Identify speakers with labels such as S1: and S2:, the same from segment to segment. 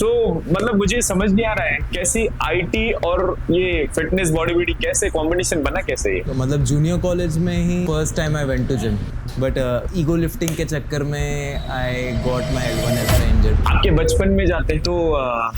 S1: मतलब मुझे समझ नहीं आ रहा है कैसी आईटी और ये फिटनेस बॉडी बिल्डिंग कैसे कॉम्बिनेशन बना कैसे ये।
S2: तो मतलब जूनियर कॉलेज में ही first time I went to gym, but ego lifting के चक्कर में I got my L1 injured.
S1: आपके बचपन में जाते हैं तो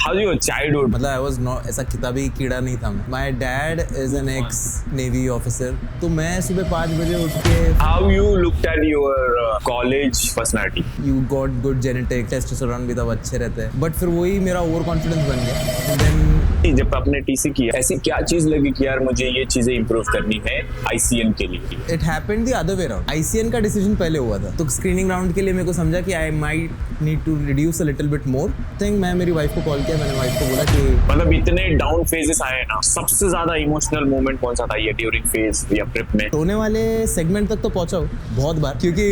S1: हाउ योर चाइल्डहुड।
S2: मतलब आई वाज नॉट ऐसा किताबी कीड़ा नहीं था। My dad is an x navy officer, तो मैं सुबह 5 बजे उठ के
S1: how you looked at your college personality.
S2: You got good genetic, testosterone भी तब अच्छे रहते हैं, बट फिर वही मेरा ओवर कॉन्फिडेंस बन गया। देन
S1: जब आपने टीसी किया ऐसी क्या चीज लगी कि यार मुझे ये चीजें इंप्रूव करनी है आईसीएन के लिए।
S2: It happened the other way around. ICN का डिसीजन पहले हुआ था, तो स्क्रीनिंग राउंड के लिए मेरे को समझा कि I might need to reduce a little bit more thing. मैं मेरी वाइफ को कॉल किया, मैंने वाइफ को बोला कि
S1: मतलब इतने डाउन फेजेस आए ना, सबसे ज्यादा इमोशनल मोमेंट कौन सा था ये ड्यूरिंग फेज या ट्रिप में।
S2: रोने वाले सेगमेंट तक तो पहुंचा हूं बहुत बार, क्योंकि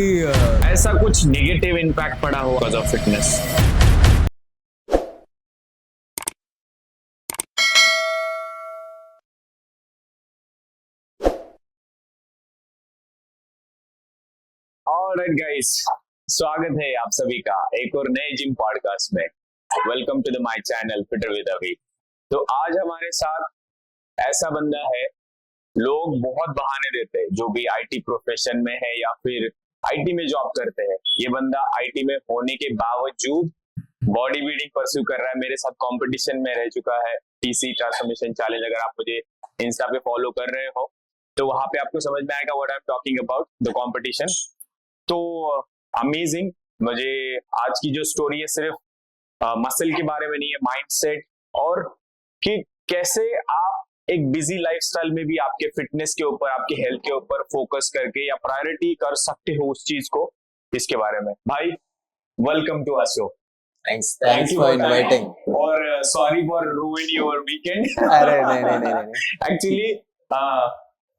S1: ऐसा कुछ नेगेटिव इम्पैक्ट पड़ा हो because of fitness. Alright guys, स्वागत है आप सभी का एक और नए जिम पॉडकास्ट में। Welcome to the my channel fitter with Abhi. तो आज हमारे साथ ऐसा बंदा है, लोग बहुत बहाने देते हैं जो भी आईटी प्रोफेशन में है या फिर आईटी में जॉब करते हैं। ये बंदा आईटी में होने के बावजूद बॉडी बिल्डिंग परस्यू कर रहा है, मेरे साथ कंपटीशन में रह चुका है। टीसी ट्रांसफॉर्मेशन चैलेंज, अगर आप मुझे इंस्टा पे फॉलो कर रहे हो तो वहां पे आपको समझ में आएगा what I am talking about the competition. तो अमेजिंग। मुझे आज की जो स्टोरी है सिर्फ मसल के बारे में नहीं है, माइंडसेट और कि कैसे आप एक बिजी लाइफस्टाइल में भी आपके फिटनेस के ऊपर, आपके हेल्थ के ऊपर फोकस करके या प्रायोरिटी कर सकते हो उस चीज को, इसके बारे में। भाई welcome to our show.
S2: Thanks for inviting
S1: और sorry for ruining your weekend.
S2: अरे नहीं।
S1: Actually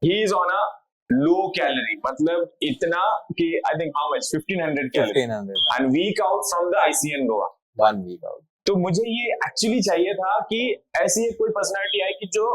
S1: he is on a low calorie, मतलब इतना कि I think how much 1500 calorie
S2: 1500
S1: and week out from the ICN Goa.
S2: 1 week out.
S1: तो मुझे ये actually चाहिए था कि ऐसी एक कोई पर्सनालिटी आए कि जो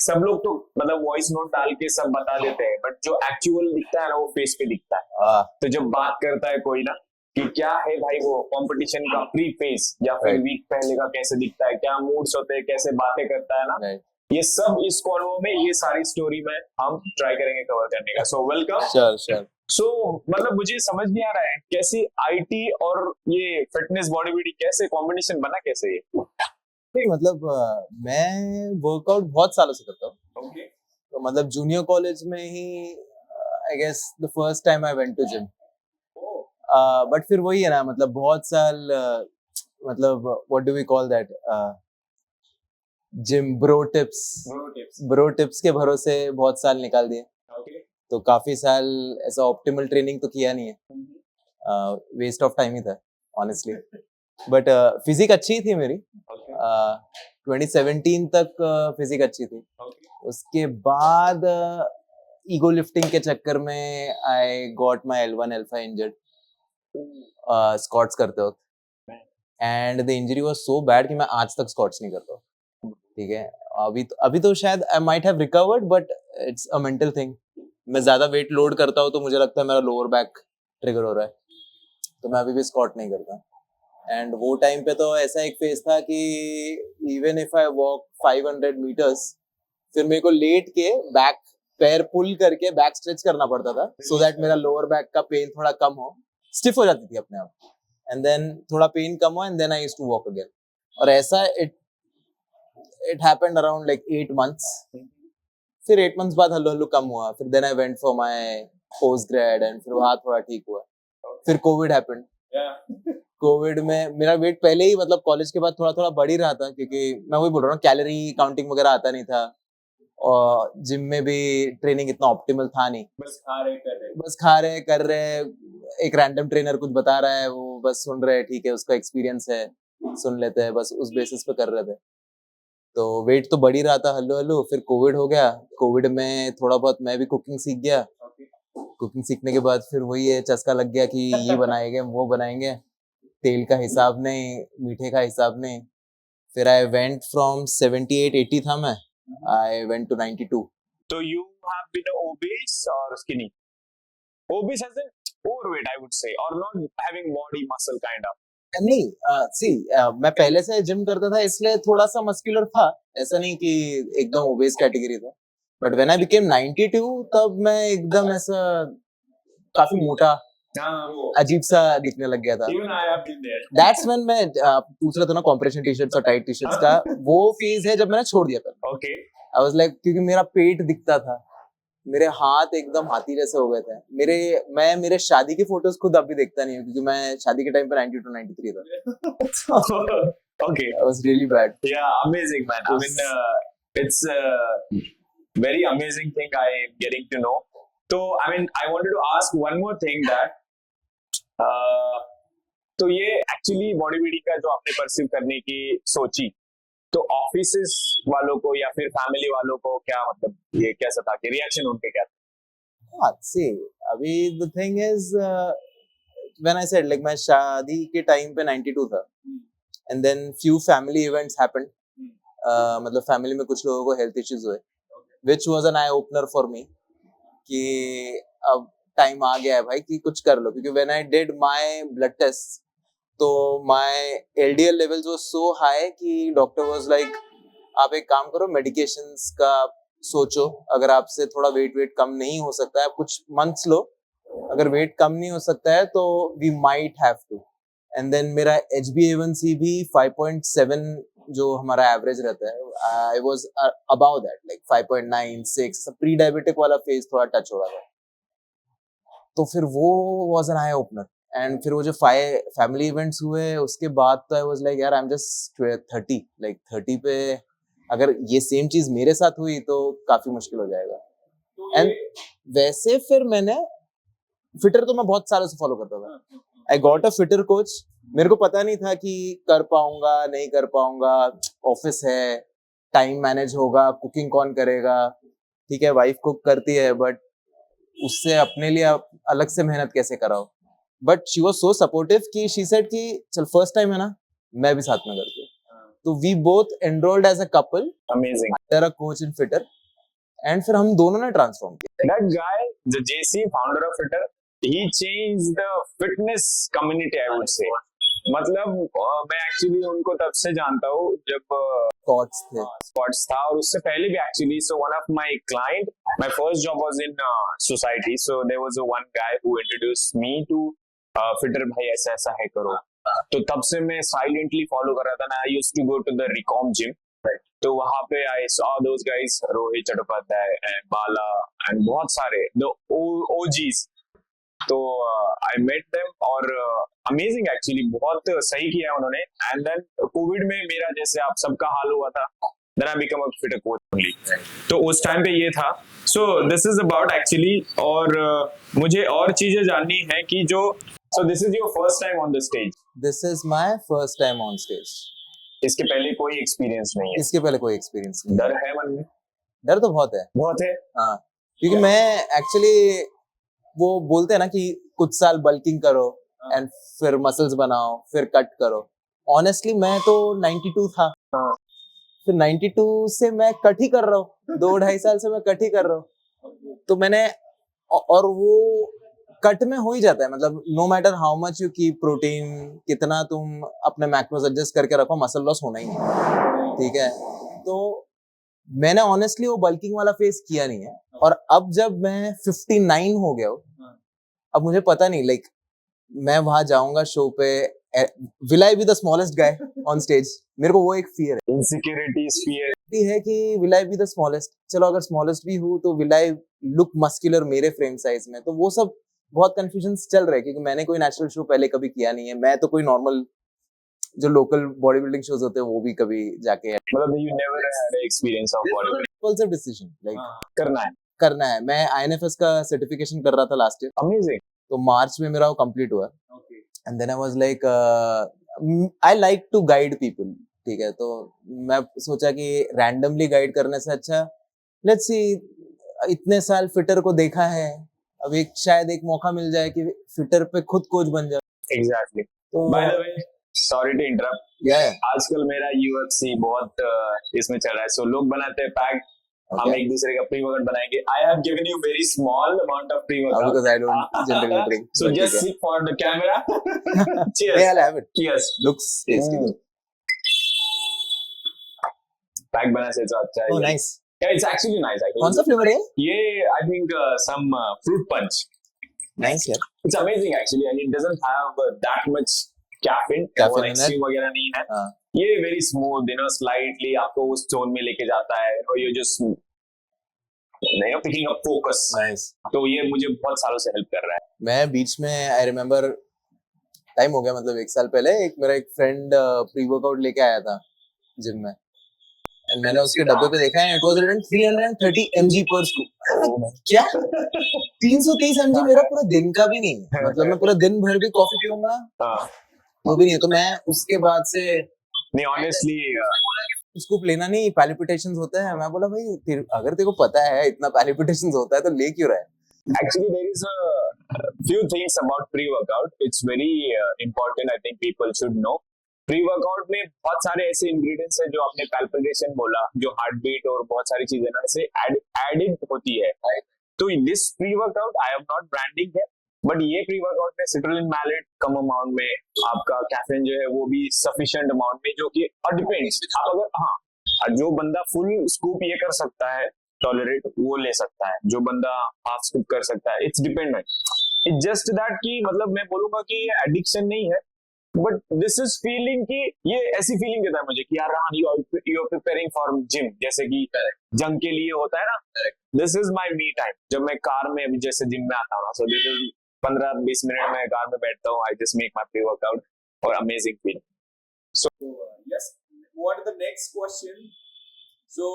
S1: सब लोग तो मतलब वॉइस नोट डाल के सब बता देते हैं, बट जो एक्चुअल दिखता है ना वो फेस पे दिखता है। तो जब बात करता है कोई ना कि क्या है भाई वो कंपटीशन का प्री फेस या फिर वीक पहले का कैसे दिखता है, क्या मूड्स होते हैं, कैसे बातें करता है ना, ये सब इस कॉन्वो में, ये सारी स्टोरी में हम ट्राई करेंगे कवर करने का। So welcome.
S2: श्योर।
S1: सो मतलब मुझे समझ नहीं आ रहा है कैसी आईटी और ये फिटनेस बॉडी बिल्डिंग कैसे कॉम्बिनेशन बना कैसे ये।
S2: नहीं मतलब मैं वर्कआउट बहुत सालों से करता हूँ।
S1: ओके।
S2: तो मतलब जूनियर कॉलेज में ही I guess the first time I went to gym. But फिर वही है ना, मतलब बहुत साल मतलब what do we call that, gym bro tips के भरोसे बहुत साल निकाल दिए। तो काफी साल ऐसा ऑप्टिमल ट्रेनिंग तो किया नहीं है, वेस्ट ऑफ टाइम ही था ऑनेस्टली। बट फिजिक अच्छी थी मेरी, 2017 तक फिजिक अच्छी थी। उसके बाद ईगो लिफ्टिंग के चक्कर में I got my L1 injured squats करते वक्त, and the injury was so bad कि मैं आज तक स्क्वाट्स नहीं करता हूँ। ठीक है, अभी तो शायद I might have recovered, but it's a mental thing. मैं ज्यादा वेट लोड करता हूँ तो मुझे लगता है मेरा लोअर बैक ट्रिगर हो रहा है, तो मैं अभी भी स्क्वाट नहीं करता। एंड वो टाइम पे तो ऐसा एक फेज था कि even if I walk 500 meters, फिर मेरे को लेट के बैक पैर पुल करके बैक स्ट्रेच करना पड़ता था, सो दैट मेरा लोअर बैक का पेन थोड़ा कम हो। स्टिफ हो जाती थी अपने आप, एंड देन थोड़ा पेन कम हो, and then I used to walk again. और ऐसा it happened around like 8 months. फिर 8 मंथ्स बाद हल्लू हल्लू कम हुआ, फिर then I went for my post grad, and फिर वहां थोड़ा ठीक हुआ। फिर कोविड हैपेंड। कोविड में मेरा वेट पहले ही मतलब कॉलेज के बाद थोड़ा थोड़ा बढ़ ही रहा था, क्योंकि मैं वही बोल रहा हूँ, कैलोरी काउंटिंग वगैरह आता नहीं था, और जिम में भी ट्रेनिंग इतना ऑप्टिमल था नहीं। बस खा रहे कर रहे, एक रैंडम ट्रेनर कुछ बता रहा है, वो बस सुन रहे, ठीक है उसका एक्सपीरियंस है, सुन लेते हैं, बस उस बेसिस पे कर रहे थे। तो वेट तो बढ़ ही रहा था हल्लू हल्लू। फिर कोविड हो गया, कोविड में थोड़ा बहुत मैं भी कुकिंग सीख गया। कुकिंग सीखने के बाद फिर वही है, चस्का लग गया कि ये बनाएंगे वो बनाएंगे, तेल का हिसाब नहीं, मीठे का हिसाब नहीं। फिर आई वेंट फ्रॉम 78-80 था मैं, आई वेंट टू 92।
S1: तो you have been obese or skinny? Obese as in overweight I would say, or not having body muscle kind of.
S2: नहीं सी मैं पहले से जिम करता था इसलिए थोड़ा सा मस्कुलर था, ऐसा नहीं कि एकदम ओबेस कैटेगरी था, बट व्हेन आई बिकेम 92 तब मैं एकदम ऐसा काफी मोटा अजीब सा दिखने लग गया था। दैट्स व्हेन मैं पूछ रहा था ना कॉम्प्रेशन टी शर्ट्स और टाइट टी शर्ट्स का, वो फेज है जब मैंने छोड़ दिया था।
S1: ओके
S2: आई वाज लाइक, क्योंकि मेरा पेट दिखता था, मेरे हाथ एकदम हाथी जैसे हो गए थे मैं मेरे शादी की फोटोज खुद अभी देखता नहीं हूँ, क्योंकि मैं शादी के टाइम पे 92 93 था।
S1: Okay.
S2: That was really bad.
S1: Yeah, amazing, man. I mean, it's a very amazing thing I am getting to know. So, I mean, I wanted to ask one more thing that, तो ये actually body building का जो आपने pursue करने की सोची, तो offices वालों को या फिर फैमिली वालों को क्या मतलब ये कैसा था कि रिएक्शन उनके क्या था?
S2: See, अभी the thing is, when I said like मैं शादी के टाइम पे 92 था, and then few family events happened. मतलब फैमिली में कुछ लोगों को हेल्थ इश्यूज हुए, which was an eye opener for me कि अब टाइम आ गया है भाई कि कुछ कर लो, क्योंकि when I did my blood test तो my LDL levels was so high कि डॉक्टर was like आप एक काम करो, मेडिकेशंस का सोचो, अगर आपसे थोड़ा वेट कम नहीं हो सकता है आप कुछ मंथ्स लो, अगर वेट कम नहीं हो सकता है तो we might have to. And then मेरा HbA1c भी 5.7 जो हमारा एवरेज रहता है, I was about that, like 5.9 6, pre diabetic वाला फेज थोड़ा टच हो रहा था। तो फिर वो was an eye opener, and फिर वो जो फैमिली इवेंट्स हुए उसके बाद तो आई वाज लाइक यार आई एम जस्ट 30, लाइक 30 पे अगर ये सेम चीज मेरे साथ हुई तो काफी मुश्किल हो जाएगा। एंड वैसे फिर मैंने फिटर तो मैं बहुत सालों से फॉलो करता था, I got a fitter coach. मेरे को पता नहीं था कि कर पाऊंगा नहीं कर पाऊंगा, ऑफिस है, टाइम मैनेज होगा, कुकिंग कौन करेगा, ठीक है वाइफ कुक करती है, बट उससे अपने लिए अलग से मेहनत कैसे कराओ। But she was so supportive कि शी सेड कि चल फर्स्ट टाइम है ना, मैं भी साथ में करती हूँ। तो we both enrolled as a couple,
S1: amazing,
S2: under a coach in fitter, and फिर हम दोनों ने ट्रांसफॉर्म किया।
S1: That guy, the JC, founder of Fitter, he changed the fitness community, I would say. मतलब मैं एक्चुअली उनको तब से जानता हूँ जब
S2: स्कॉट्स थे,
S1: स्पॉट्स था, और उससे पहले भी actually. So one of my client, my first job was in society, so there was one guy who introduced me to fitter, भाई ऐसा ऐसा है करो। तो तब से मैं साइलेंटली फॉलो कर रहा था ना। I used to go to the रिकॉम जिम, तो वहां पे I saw those guys, Rohit Chattopadhyay and Bala and बहुत सारे द ओजीज। तो आई मेट देम और अमेजिंग एक्चुअली, बहुत सही किया उन्होंने। एंड देन कोविड में मेरा जैसे आप सबका हाल हुआ था, then I become a fitter coach only. तो उस टाइम पे ये था। So this is about actually. और मुझे और चीजें जाननी है कि जो, so this is your first time on the stage?
S2: This is my first time on stage.
S1: इसके पहले कोई एक्सपीरियंस नहीं है?
S2: इसके पहले कोई एक्सपीरियंस नहीं।
S1: डर है मन में?
S2: डर तो बहुत है,
S1: बहुत है।
S2: हाँ, क्योंकि मैं एक्चुअली, वो बोलते हैं ना कि कुछ साल बल्किंग करो एंड फिर मसल्स बनाओ फिर कट करो। ऑनेस्टली मैं तो 92 था, फिर 92 से मैं कट ही कर रहा हूँ, 2-2.5 साल से मैं कट ही कर रहा हूँ। तो मैंने, और वो कट में हो ही जाता है, मतलब no matter how much you keep protein, कितना तुम अपने मैक्रोस एडजस्ट करके रखो, मसल लॉस होना ही है, ठीक है। तो मैंने ऑनेस्टली वो बल्किंग वाला फेस किया नहीं है। और अब जब मैं 59 हो गया हूँ, अब मुझे पता नहीं, लाइक मैं वहां जाऊंगा शो पे, will I be the smallest guy on stage, मेरे को वो एक फियर है,
S1: इनसिक्योरिटी फियर
S2: है कि will I be the smallest. चलो अगर स्मॉलेस्ट भी हूँ तो विल आई लुक मस्कुलर मेरे फ्रेम साइज में, तो वो सब बहुत कंफ्यूजन चल रहा है, क्योंकि मैंने कोई नेशनल शो पहले कभी किया नहीं है। मैं तो कोई नॉर्मल जो लोकल बॉडी बिल्डिंग शोज होते हैं वो भी कभी जाके,
S1: मतलब you never had experience of body building?
S2: Impulsive decision, like
S1: करना है।
S2: मैं INFS का सर्टिफिकेशन कर रहा था लास्ट ईयर,
S1: अमेजिंग।
S2: तो मार्च में मेरा वो कंप्लीट हुआ। And then I was like I like to guide people, ठीक है। तो मैं सोचा कि रैंडमली गाइड करने से अच्छा लेट्स सी, इतने साल फिटर को देखा है, अब एक शायद एक मौका मिल जाए कि फिटर पे खुद कोच बन जाए।
S1: Exactly. By the way, sorry to interrupt, आजकल मेरा UFC बहुत इसमें चल रहा है। सो लोग बनाते हैं पैक हम
S2: Okay.
S1: एक दूसरे का प्री वर्कआउट बनाएंगे. I have given you very small amount of pre workout.
S2: Because I don't generally drink.
S1: So
S2: but
S1: just
S2: ठीक है.
S1: sit for the camera. Cheers.
S2: Yeah, I'll have it.
S1: Cheers.
S2: Looks tasty.
S1: Mm. Pack बना से तो अच्छा है.
S2: Oh, nice.
S1: Yeah, it's actually nice.
S2: कौन सा flavour है?
S1: ये I think some fruit punch.
S2: Nice यार.
S1: It's amazing actually, and it doesn't have that much caffeine.
S2: Caffeine
S1: और
S2: in it?
S1: extreme वगैरह नहीं है.
S2: हाँ.
S1: ये very smooth, slightly आपको उस tone में लेके जाता है और ये just picking up focus.
S2: Nice.
S1: तो ये मुझे बहुत सालों से हेल्प कर रहा है.
S2: मैं बीच में आई रिमेम्बर टाइम हो गया मतलब 1 साल पहले मेरा एक फ्रेंड प्री वर्कआउट लेके आया था जिम में एंड मैंने उसके डब्बे पे देखा है इट वाज रिटन 330 mg पर स्कूप. क्या 330 mg मेरा पूरा दिन का भी नहीं है. मतलब मैं पूरा दिन भर भी कॉफी पीऊंगा
S1: हाँ.
S2: वो भी नहीं है. तो मैं उसके बाद से
S1: नहीं honestly
S2: स्कूप लेना नहीं. पैलिपिटेशंस होते हैं. मैं बोला भाई अगर तेरे को पता है इतना पैलिपिटेशंस होता है तो ले क्यों रहा है.
S1: actually there is a few things about pre-workout. It's very important. I think people should know. Pre-workout में बहुत सारे ऐसे ingredients हैं जो आपने palpitation बोला, जो heart beat और बहुत सारी चीजें ना ऐसे added होती है. तो this pre-workout I am not branding है, but ये pre-workout में citrulline malate कम amount में, आपका caffeine जो है वो भी sufficient amount में, जो कि depends. आप अगर हाँ जो बंदा full scoop ये कर सकता है टॉलरेट वो ले सकता है, जो बंदा हाफ स्कूप कर सकता है. It's dependent. It's just that कि मतलब मैं बोलूंगा कि ये एडिक्शन नहीं है, बट दिस इज फीलिंग कि ये ऐसी फीलिंग देता है मुझे कि यार हाँ you are preparing for gym, जैसे कि जंग के लिए होता है ना. This is my me time. जब मैं कार में अभी जैसे जिम में आता हूँ ना, सो दिस इज 15-20 मिनट में कार में बैठता हूँ. I just make my pre workout और amazing feeling. So
S3: Yes. What is the next question? So,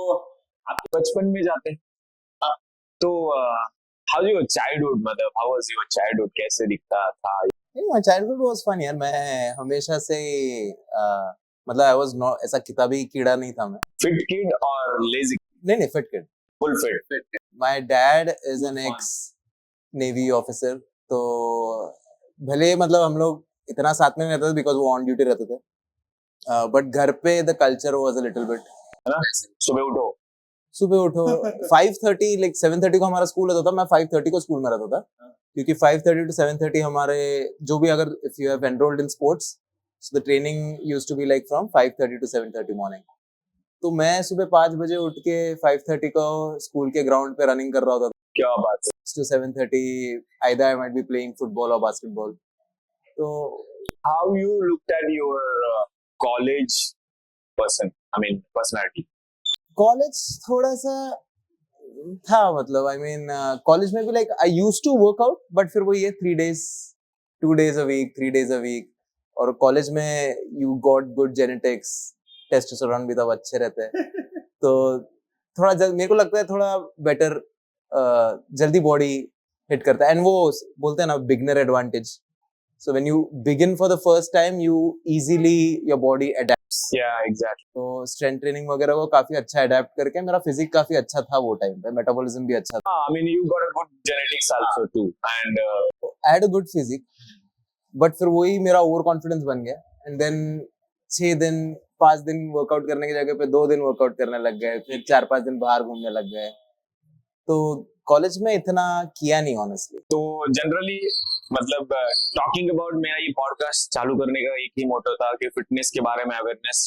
S1: बचपन में जाते हैं तो हाउ योर चाइल्डहुड, मतलब हाउ वाज योर चाइल्डहुड, कैसे दिखता था?
S2: माय चाइल्डहुड वाज फन यार. मैं हमेशा से मतलब आई वाज नॉट ऐसा किताबी कीड़ा नहीं था मैं.
S1: फिट किड और लेजी?
S2: नहीं fit kid.
S1: Full fit.
S2: My dad is an x navy officer. तो भले मतलब हम लोग इतना साथ में नहीं रहते थे बिकॉज वो ऑन ड्यूटी रहते थे, बट घर पे the culture was a little bit
S1: है ना. सुबह उठो
S2: 5:30 लाइक 7:30 को हमारा स्कूल होता था. मैं 5:30 को स्कूल में रहता था क्योंकि 5:30 to 7:30 हमारे जो भी अगर if you have enrolled in sports so the training used to be like from 5:30 to 7:30 morning. तो मैं सुबह 5 बजे उठ के 5:30 को स्कूल के ग्राउंड पे रनिंग कर रहा होता था.
S1: क्या बात है.
S2: to 7:30 either I might be playing football or basketball. तो
S1: how you looked at your college personality?
S2: College थोड़ा सा था मतलब आई मीन कॉलेज में भी like I used to work out but फिर वो ये 3 days 2 days a week 3 days a week. और कॉलेज में you got good genetics, testosterone भी तब अच्छे रहते हैं. तो थोड़ा मेरे को लगता है थोड़ा बेटर जल्दी बॉडी हिट करता है. एंड वो बोलते हैं ना beginner advantage. So when you begin for the first time, you easily your body adapts.
S1: Yeah, exactly.
S2: तो strength training वगैरह को काफी अच्छा adapt करके मेरा physique काफी अच्छा था वो टाइम पे. मेटाबॉलिज्म भी अच्छा था.
S1: I mean you got a good genetics also too, and
S2: I had a good physique, but फिर वही मेरा ओवर कॉन्फिडेंस बन गया. एंड देन 6 दिन 5 दिन वर्कआउट करने की जगह पे 2 दिन वर्कआउट करने लग गए. फिर 4-5 दिन बाहर घूमने लग गए. तो कॉलेज में इतना किया नहीं ऑनेस्टली.
S1: तो जनरली मतलब टॉकिंग अबाउट मेरा ये पॉडकास्ट चालू करने का एक ही मोटो था कि फिटनेस के बारे में अवेयरनेस,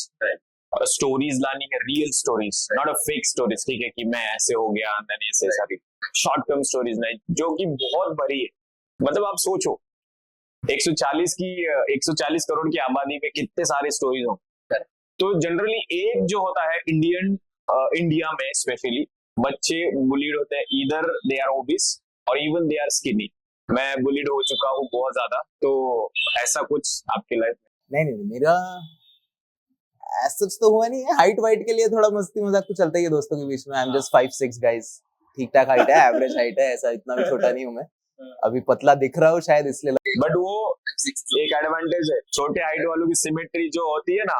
S1: स्टोरीज लानी है, real stories, not a fake stories. ठीक है कि मैं ऐसे हो गया, मैंने ऐसे सारी शॉर्ट टर्म स्टोरीज नहीं, जो कि बहुत भरी है. मतलब आप सोचो 140 करोड़ की आबादी में कितने सारे स्टोरीज हो. तो जनरली एक जो होता है इंडिया में स्पेशली बच्चे बुलीड होते हैं, ईदर दे आर ओबिस और इवन दे आर स्किनी. मैं बुलीड हो चुका हूँ बहुत ज्यादा. तो ऐसा कुछ आपकी लाइफ में?
S2: नहीं मेरा सच तो हुआ नहीं है. हाइट वाइट के लिए थोड़ा मस्ती मजाक तो चलता ही है दोस्तों के बीच में. आई एम जस्ट 5'6" गाइस. ठीक ठाक हाइट है, एवरेज हाइट है, ऐसा इतना भी छोटा नहीं हूँ मैं. अभी पतला दिख रहा हूँ शायद इसलिए.
S1: बट वो एक एडवांटेज है, छोटे हाइट वालों की सिमेट्री जो होती है ना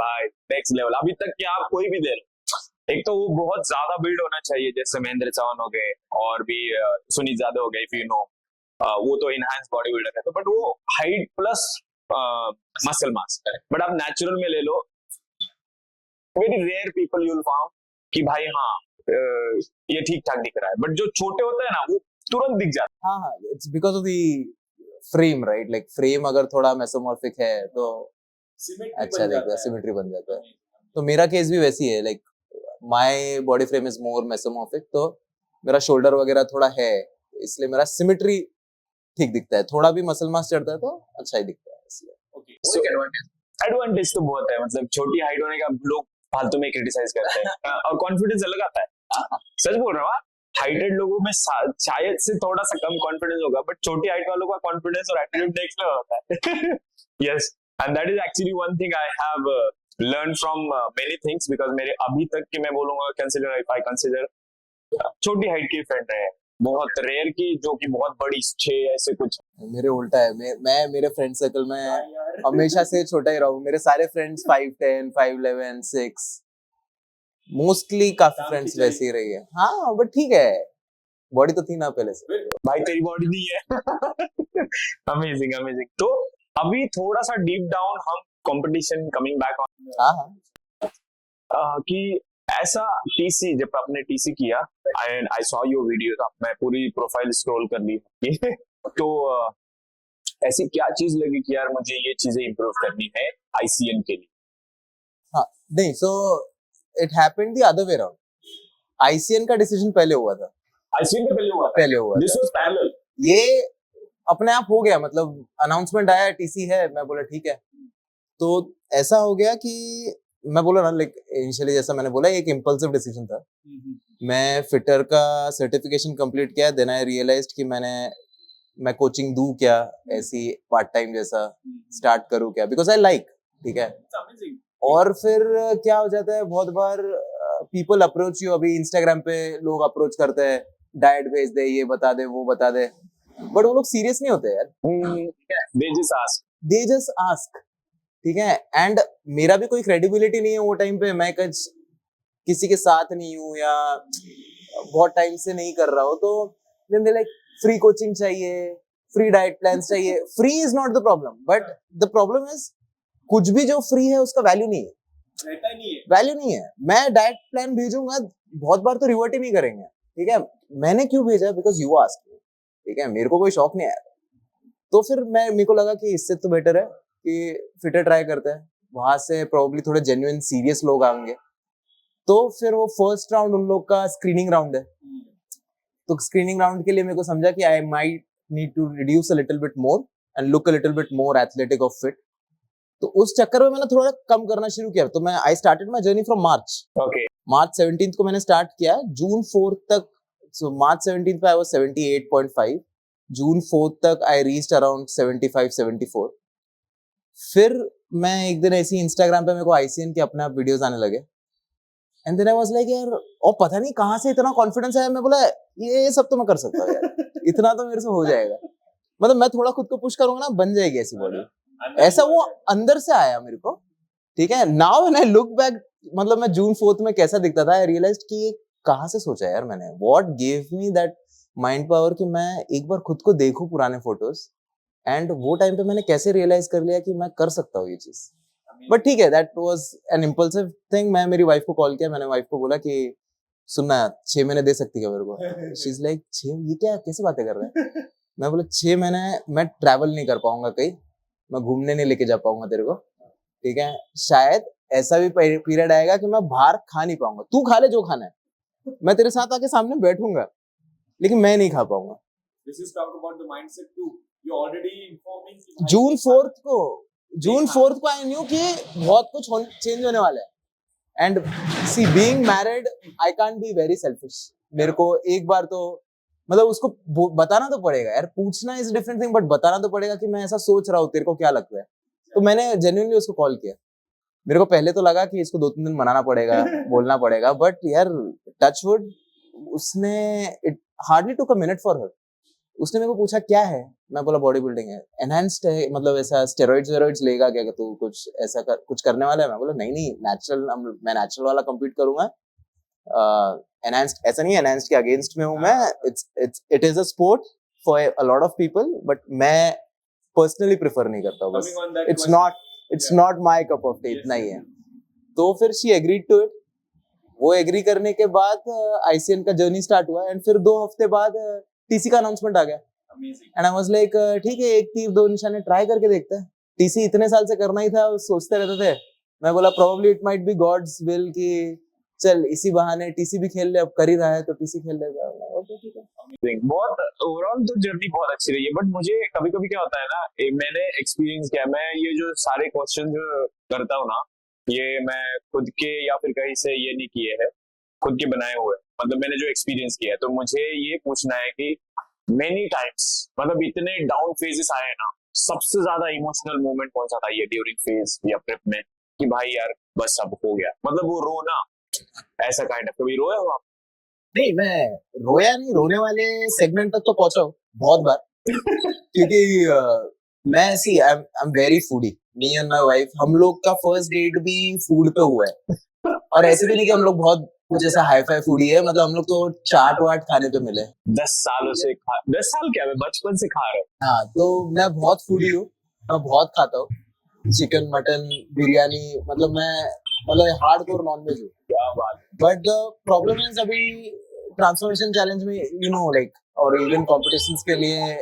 S1: भाई नेक्स्ट लेवल. अभी तक के आप कोई भी दे लो, एक तो वो बहुत ज्यादा बिल्ड होना चाहिए, जैसे महेंद्र चौहान हो गए और भी सुनीत यादव हो गए, इफ यू नो, वो तो इनहांस बॉडी बिल्डर है. तो बट वो height plus muscle mass. But आप नेचुरल में ले लो, very rare people you will found कि भाई हाँ ये ठीक ठाक दिख रहा है, बट जो छोटे होते हैं ना वो तुरंत दिख जाते
S2: हाँ हाँ, it's because of the frame, right? Like frame अगर थोड़ा मेसोमॉर्फिक है तो
S3: Symmetry
S2: अच्छा
S3: बन
S2: दिखता है,
S3: जाता है।
S2: सिमेट्री बन जाता है। तो मेरा केस भी वैसी है, like my body frame is more mesomorphic, तो मेरा शोल्डर वगैरह थोड़ा है, इसलिए मेरा सिमेट्री ठीक दिखता है। थोड़ा भी मसल मास चढ़ता है तो अच्छा ही दिखता है, इसलिए।
S3: Okay.
S1: So, एडवांटेज तो बहुत है, मतलब छोटी हाइट होने का लोग फालतू में क्रिटिसाइज करते हैं और कॉन्फिडेंस अलग आता है। सच बोल रहा हूँ, हाइटेड लोगों में शायद से थोड़ा सा कम कॉन्फिडेंस होगा, बट छोटी हाइट वालों का कॉन्फिडेंस और एटीट्यूड नेक्स्ट लेवल होता है। Yes, and that is actually one thing I have learn from many things, because मेरे अभी तक के मैं बोलूंगा कंसिडर, इफ आई कंसिडर, छोटी हाइट के फ्रेंड रहे हैं, बहुत रेयर की जो कि बहुत बड़ी 6 ऐसे कुछ।
S2: मेरे उल्टा है, मैं मेरे फ्रेंड सर्कल में
S3: यार।
S2: हमेशा से छोटा ही रहा हूँ। मेरे सारे फ्रेंड्स 5'10", 5'11", 6, मोस्टली काफी
S3: काम
S2: फ्रेंड्स
S3: खिंचाई।
S2: वैसे ही रही है। हाँ बट ठीक है, बॉडी तो थी ना पहले से।
S1: भाई तेरी बॉडी नहीं है। Amazing amazing. तो अभी थोड़ा सा डीप डाउन हम कंपटीशन कमिंग बैक
S2: हाँ हाँ,
S1: कि ऐसा टीसी, जब आपने टीसी किया and I saw your video, मैं पूरी प्रोफाइल स्क्रॉल कर ली तो ऐसी क्या चीज लगी कि यार मुझे ये चीजें इंप्रूव करनी है आईसीएन के लिए?
S2: हाँ नहीं, so it happened the other way around. ICN का डिसीजन पहले हुआ था,
S1: आईसीएन का
S2: पहले हुआ
S1: दिस
S2: था।
S1: Was parallel.
S2: ये अपने आप हो गया, मतलब अनाउंसमेंट आया टीसी है, मैं बोला ठीक है। तो ऐसा हो गया कि मैं बोला ना, लाइक इनिशियली जैसा मैंने बोला, एक इम्पल्सिव डिसीजन था। मैं फिटर का सर्टिफिकेशन कंप्लीट किया, देन आई रियलाइज्ड कि मैं कोचिंग दूं क्या, ऐसी पार्ट टाइम जैसा स्टार्ट करूं क्या, बिकॉज आई लाइक, ठीक है।
S3: It's amazing.
S2: और फिर क्या हो जाता है, बहुत बार पीपल अप्रोच यू, अभी इंस्टाग्राम पे लोग अप्रोच करते हैं, डाइट भेज दे, ये बता दे, वो बता दे, बट वो लोग सीरियस नहीं होते यार,
S1: they just ask.
S2: They just ask, ठीक है। एंड मेरा भी कोई क्रेडिबिलिटी नहीं है वो टाइम पे, मैं कुछ किसी के साथ नहीं हूँ या बहुत टाइम से नहीं कर रहा हूँ, तो then they like free coaching चाहिए, फ्री डाइट प्लान्स चाहिए। Free is not the problem, but the problem is कुछ भी जो फ्री है उसका वैल्यू नहीं है,
S3: रहता ही नहीं है।
S2: वैल्यू नहीं है। मैं डाइट प्लान भेजूंगा, बहुत बार तो रिवर्ट ही नहीं करेंगे, ठीक है। मैंने क्यों भेजा, बिकॉज यू आस्क्ड, ठीक है, मेरे को कोई शौक नहीं आया। तो फिर मेरे को लगा कि इससे तो बेटर है कि फिटर ट्राई करते हैं, वहां से प्रोबेबली थोड़े जेन्युइन सीरियस लोग आएंगे। तो फिर वो फर्स्ट राउंड उन लोग का स्क्रीनिंग राउंड है, तो स्क्रीनिंग राउंड के लिए मेरे को समझा कि I might need to reduce a little bit more and look a little bit more athletic और फिट। तो उस चक्कर में मैंने थोड़ा कम करना शुरू किया। तो मैं I started my journey from March.
S1: Okay,
S2: March 17th को मैंने स्टार्ट किया, जून 4th तक, सो मार्च 17th पे आई वाज 78.5, जून 4th तक आई रीच्ड अराउंड 75 74। फिर मैं एक दिन ऐसे ही इंस्टाग्राम पे मेरे को आईसीएन के अपने आप वीडियोस आने लगे, and then I was like यार, और पता नहीं कहां से इतना कॉन्फिडेंस आया। मैं बोला ये सब तो मैं कर सकता हूँ यार, इतना तो मेरे से हो जाएगा, मतलब मैं थोड़ा खुद को पुश करूंगा ना, बन जाएगी ऐसी बॉडी। ऐसा वो अंदर से आया मेरे को, ठीक है। Now when I look back, मतलब मैं जून 4th में कैसा दिखता था, आई रियलाइज्ड कि ये कहां से सोचा यार मैंने, what give me that mind power कि मैं एक बार खुद को देखूं पुराने फोटोज, एंड वो टाइम पे मैंने कैसे रियलाइज कर लिया कि मैं कर सकता हूँ ये चीज। बट ठीक है, that was an impulsive thing. मैं मेरी वाइफ को कॉल किया, मैंने वाइफ को बोला कि सुनना 6 महीने दे सकती है मेरे को। शी इज लाइक 6, ये क्या, कैसे बातें कर रहे हैं। मैं बोला 6 महीने मैं ट्रैवल नहीं कर पाऊंगा कहीं, मैं घूमने नहीं लेके जा पाऊंगा तेरे को, ठीक है। शायद ऐसा भी पीरियड आएगा कि मैं बाहर खा नहीं पाऊंगा, तू खा ले जो खाना है, मैं तेरे साथ आके सामने बैठूंगा, लेकिन मैं नहीं खा पाऊंगा।
S3: This is talk about the mindset too. You're already informing कि भाई
S2: जून
S3: ये
S2: 4th को, जून 4th को आई न्यू कि बहुत कुछ चेंज होने वाला है। And see being married, I can't be very selfish. मेरे को एक बार तो मतलब उसको बताना तो पड़ेगा यार, पूछना इज डिफरेंट थिंग, बट बताना तो पड़ेगा कि मैं ऐसा सोच रहा हूँ, तेरे को क्या लगता है। तो मैंने जेन्युइनली उसको कॉल किया। मेरे को पहले तो लगा कि इसको 2-3 दिन मनाना पड़ेगा, बोलना पड़ेगा, बट यार टच वुड, उसने it hardly took a minute for her. उसने मेरे को पूछा क्या है, मैं बोला बॉडी बिल्डिंग है, एनहांस्ड है, मतलब ऐसा स्टेरॉइड्स लेगा क्या, तू कुछ ऐसा कुछ करने वाला है। मैं बोला नहीं नेचुरल, मैं नेचुरल वाला कंप्लीट करूंगा, एनहांस्ड ऐसा नहीं, एनहांस्ड के अगेंस्ट में हूं मैं। It is a sport for a lot of people, but मैं पर्सनली प्रेफर नहीं करता हूं, बस
S3: coming on that
S2: it's not my cup of T, इतना ही है। तो फिर शी एग्रीड टू इट, वो एग्री करने के बाद आईसीएन का जर्नी स्टार्ट हुआ एंड फिर 2 हफ्ते बाद टीसी का अनाउंसमेंट आ गया
S3: Amazing.
S2: And I was like ठीक है, एक तीर दो निशाने ट्राई करके देखते हैं। टीसी इतने साल से करना ही था, सोचते रहते थे। मैं बोला probably it might be God's will कि चल इसी बहाने टीसी भी खेल ले, अब कर ही रहा है तो टीसी खेल लेगा। ओके ठीक है।
S1: बहुत ओवरऑल तो जर्नी बहुत अच्छी रही है, बट मुझे कभी कभी क्या होता है ना, मैंने एक्सपीरियंस किया, मैं ये जो सारे क्वेश्चन जो करता हूँ ना, ये मैं खुद के या फिर कहीं से ये नहीं किए हैं, खुद के बनाए हुए, मतलब मैंने जो एक्सपीरियंस किया है, तो मुझे ये पूछना है कि मेनी टाइम्स मतलब इतने डाउन फेजेस आए हैं ना, सबसे ज्यादा इमोशनल मोमेंट कौन सा था ये ड्यूरिंग फेज या प्रेप में, कि भाई यार बस अब हो गया, मतलब वो रोना, ऐसा काइंड ऑफ कभी रोए हो आप?
S2: नहीं, मैं रोया नहीं, रोने वाले सेगमेंट तक तो पहुंचा हूँ बहुत बार क्योंकि मैं see I am very foodie, me and my wife, हम लोग का फर्स्ट डेट भी फूड पे हुआ है। और ऐसे भी नहीं कि हम लोग बहुत कुछ ऐसा हाई फाई फूडी है, मतलब हम लोग तो चाट वाट खाने पे मिले।
S1: 10 सालों से 10 साल क्या, मैं बचपन से खा रहा हूँ।
S2: हाँ, तो मैं बहुत फूडी हूँ, मैं बहुत खाता हूँ, चिकन मटन बिरयानी, मतलब मैं मतलब हार्डकोर नॉनवेज हूँ।
S1: क्या बात।
S2: बट द प्रॉब्लम इज अभी ट्रांसफॉर्मेशन चैलेंज में यू नो लाइक और इवन कॉम्पिटिशंस के लिए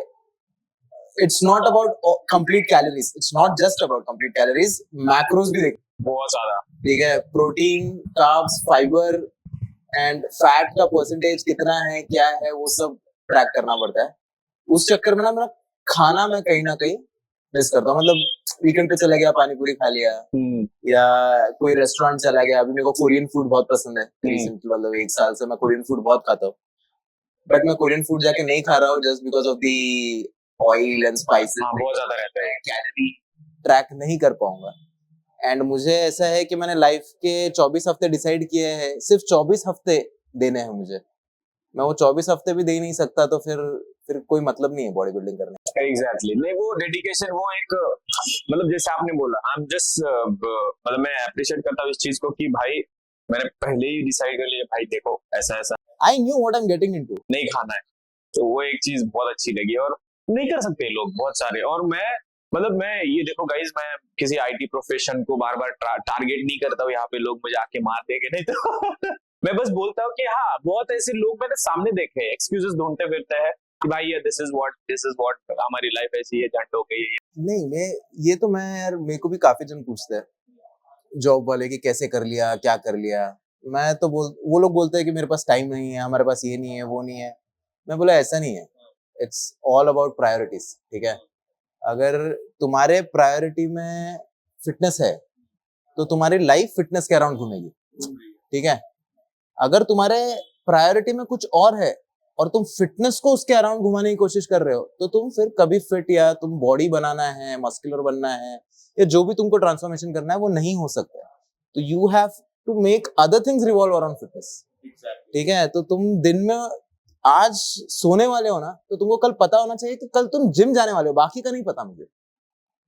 S2: it's not about complete calories, it's not just about complete calories, macros भी देख,
S1: बहुत ज्यादा,
S2: ठीक है, protein, carbs, fibre and fat का परसेंटेज कितना है, क्या है, वो सब ट्रैक करना पड़ता है। उस चक्कर में ना मेरा खाना मैं कहीं ना कहीं मिस करता हूँ, मतलब वीकेंड पे चला गया, पानी पूरी खा लिया, या कोई रेस्टोरेंट चला गया। अभी मेरे को कोरियन फूड बहुत पसंद है, रिसेंटली मतलब 1 साल से मैं कोरियन फूड बहुत खाता हूँ, बट मैं कोरियन फूड जाके नहीं खा रहा हूँ just because of the oil and spices.
S1: हाँ, बहुत ज्यादा रहता है,
S2: कैलोरी ट्रैक नहीं कर पाऊंगा। एंड मुझे ऐसा है कि मैंने लाइफ के 24 हफ्ते डिसाइड किए हैं, सिर्फ 24 हफ्ते देने हैं मुझे, मैं वो 24 हफ्ते भी दे नहीं सकता तो फिर कोई मतलब नहीं है बॉडी बिल्डिंग करने।
S1: एग्जैक्टली, नहीं वो डेडिकेशन, वो एक मतलब जैसे आपने बोला, आई एम जस्ट मतलब मैं अप्रिशिएट करता हूँ इस चीज को कि भाई मैंने पहले ही डिसाइड कर लिया, भाई देखो ऐसा ऐसा
S2: I knew what I am getting into,
S1: नहीं खाना है, तो वो एक चीज बहुत अच्छी लगी। और नहीं कर सकते लोग बहुत सारे, और मैं मतलब मैं ये देखो गाइस, मैं किसी आईटी प्रोफेशन को बार बार टारगेट नहीं करता हूँ, यहाँ पे लोग मुझे आके मार देंगे, नहीं तो मैं बस बोलता हूँ कि हाँ, बहुत ऐसे लोग मैंने सामने देखे हैं, एक्सक्यूजेस ढूंढते फिरते हैं कि भाई दिस इज व्हाट हमारी लाइफ ऐसी है, झंड हो गई है।
S2: नहीं मैं यार, मेरे को भी काफी जन पूछते हैं जॉब वाले कि कैसे कर लिया, क्या कर लिया। मैं तो वो लोग बोलते हैं कि मेरे पास टाइम नहीं है, हमारे पास ये नहीं है, वो नहीं है। मैं बोला ऐसा नहीं है, इट्स ऑल अबाउट प्रायोरिटीज, ठीक है। अगर तुम्हारे प्रायोरिटी में फिटनेस है तो तुम्हारी लाइफ फिटनेस के अराउंड घूमेगी, ठीक है। अगर तुम्हारे प्रायोरिटी में कुछ और है और तुम फिटनेस को उसके अराउंड घुमाने की कोशिश कर रहे हो, तो तुम फिर कभी फिट, या तुम बॉडी बनाना है, मस्कुलर बनना है, या जो भी तुमको ट्रांसफॉर्मेशन करना है, वो नहीं हो सकता। तो you have to make other things revolve around fitness, ठीक है। तो तुम दिन में आज सोने वाले हो ना, तो तुमको कल पता होना चाहिए कि कल तुम जिम जाने वाले हो, बाकी का नहीं पता मुझे।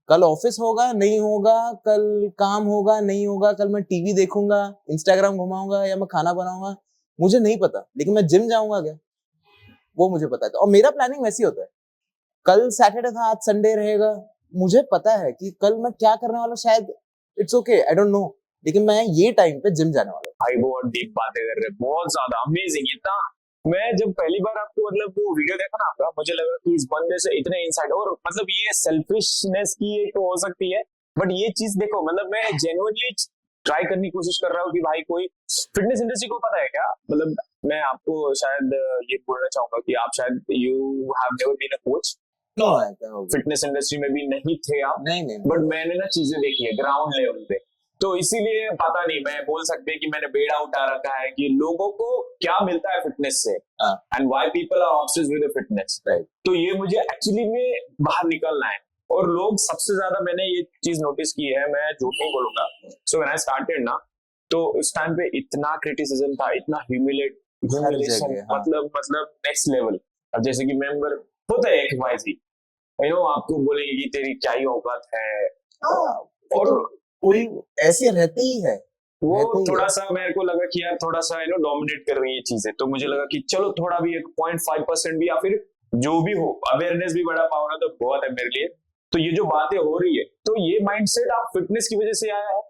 S2: कल ऑफिस होगा नहीं होगा, कल काम होगा नहीं होगा, कल मैं टीवी देखूंगा, इंस्टाग्राम घुमाऊंगा, या मैं खाना बनाऊंगा, मुझे नहीं पता, लेकिन मैं जिम जाऊंगा क्या, वो मुझे पता है। तो और मेरा प्लानिंग वैसी होता है, कल सैटरडे था, आज संडे रहेगा, मुझे पता है कि कल मैं क्या करने वाला हूँ, शायद it's okay, I don't know, लेकिन मैं ये टाइम पे जिम जाने वाला हूँ।
S1: भाई बहुत डीप बातें कर रहे हैं, बहुत ज्यादा अमेजिंग। इतना मैं जब पहली बार आपको मतलब वो वीडियो देखा ना आपका, मुझे लगा कि इस बंदे से इतने इनसाइट, और मतलब ये सेल्फिशनेस की एक हो सकती है, बट ये चीज देखो, मतलब मैं जेन्युइनली ट्राई करने की कोशिश कर रहा हूँ कि भाई कोई फिटनेस इंडस्ट्री को पता है क्या, मतलब मैं आपको शायद ये बोलना चाहूंगा कि आप शायद you have never been a coach, fitness industry में भी नहीं थे आप,
S2: नहीं,
S1: बट मैंने ना चीजें देखी है ग्राउंड लेवल पे, तो इसीलिए पता नहीं, मैं बोल सकते कि मैंने बेड़ा उठा रखा है कि लोगों को क्या मिलता है फिटनेस से, and why people are obsessed with fitness, तो ये मुझे एक्चुअली में बाहर निकलना है। और लोग सबसे ज्यादा, मैंने ये चीज नोटिस की है, मैं झूठ नहीं बोलूंगा, सो व्हेन आई स्टार्टेड ना, तो उस टाइम पे इतना क्रिटिसिज्म था, इतना ह्यूमिलेशन, मतलब नेक्स्ट लेवल। अब जैसे कि मेंबर होता है एक वाइजी, आपको बोलेंगे कि तेरी क्या ही औकात है, और
S2: कोई ऐसे रहते ही है,
S1: वो थोड़ा सा मेरे को लगा कि यार थोड़ा सा डोमिनेट कर रही है चीजें, तो मुझे लगा कि चलो थोड़ा भी 0.5% भी, या फिर जो भी हो, अवेयरनेस भी बढ़ा पाऊंगा तो बहुत है मेरे लिए। तो ये जो बातें हो रही है, तो ये माइंडसेट आप फिटनेस की वजह से आया है?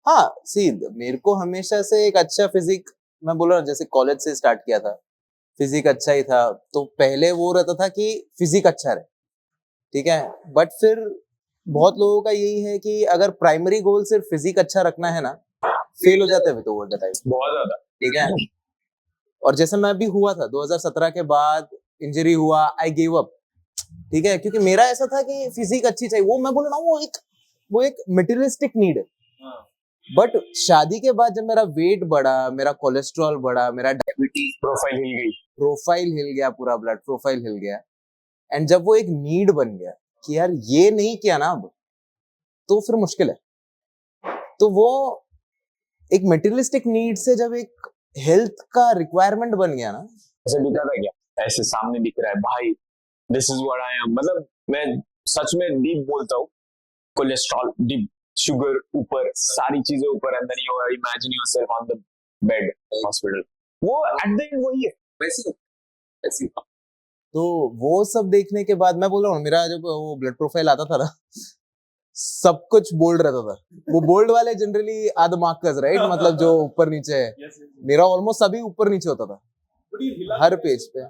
S2: हाँ सी मेरे को हमेशा से एक अच्छा फिजिक, मैं बोल रहा हूँ जैसे कॉलेज से स्टार्ट किया था, फिजिक अच्छा ही था, तो पहले वो रहता था कि फिजिक अच्छा रहे, ठीक है। बट फिर बहुत लोगों का यही है कि अगर प्राइमरी गोल सिर्फ फिजिक अच्छा रखना है ना, फेल हो जाते हैं तो ओवर द टाइम,
S1: बहुत ज्यादा।
S2: ठीक है। और जैसे मैं भी हुआ था 2017 के बाद, इंजरी हुआ, आई गिव अप, ठीक है, क्योंकि मेरा ऐसा था कि फिजिक अच्छी चाहिए, वो मैं बोल रहा हूँ वो एक मटेरियलिस्टिक नीड है।
S3: हाँ,
S2: बट शादी के बाद जब मेरा वेट बढ़ा, मेरा कोलेस्ट्रॉल बढ़ा, मेरा डायबिटीज
S1: प्रोफाइल हिल गई।
S2: प्रोफाइल हिल गया, पूरा ब्लड प्रोफाइल हिल गया, एंड जब वो एक नीड बन गया कि यार ये नहीं किया ना अब, तो फिर मुश्किल है। तो वो एक मटेरियलिस्टिक नीड से जब एक हेल्थ का रिक्वायरमेंट बन गया ना,
S1: ऐसे दिखा था क्या, ऐसे सामने दिख रहा है भाई, this is what I M, मतलब मैं सच में डीप बोलता हूँ, कोलेस्ट्रॉल डीप, शुगर ऊपर, सारी चीजें ऊपर, अंदर you imagine yourself on the bed hospital, वो एट द एंड वही है वैसे वैसे।
S2: तो वो सब देखने के बाद मैं बोल रहा हूँ, मेरा जब वो ब्लड प्रोफाइल आता था ना, सब कुछ बोल्ड रहता था। वो बोल्ड वाले generally are the markers, right, मतलब जो ऊपर नीचे है।
S3: yes, yes, yes.
S2: मेरा ऑलमोस्ट सभी ऊपर नीचे होता था
S3: But ये हिला
S2: हर
S3: कैसे?
S2: पेज पे।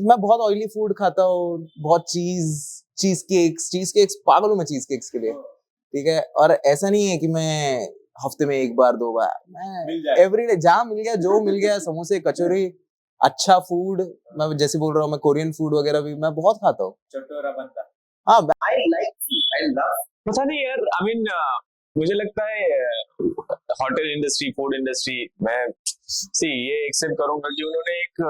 S2: मैं बहुत ऑयली फूड खाता हूँ, बहुत चीज केक्स पागल हूँ मैं चीज केक्स के लिए, ठीक है। और ऐसा नहीं है कि मैं हफ्ते में एक बार 2 बार, मैं
S3: मिल जाए।
S2: एवरीडे जहाँ मिल गया जो मिल गया, समोसे कचौरी, अच्छा फूड, मैं जैसे बोल रहा हूँ, मैं कोरियन फूड वगैरह भी मैं बहुत खाता हूँ।
S3: चटोरा बनता।
S2: हाँ,
S1: आई लाइक, आई लव, पता नहीं यार, आई मीन मुझे लगता है होटल इंडस्ट्री, फूड इंडस्ट्री में सी ये एक्सेप्ट करूंगा कि उन्होंने एक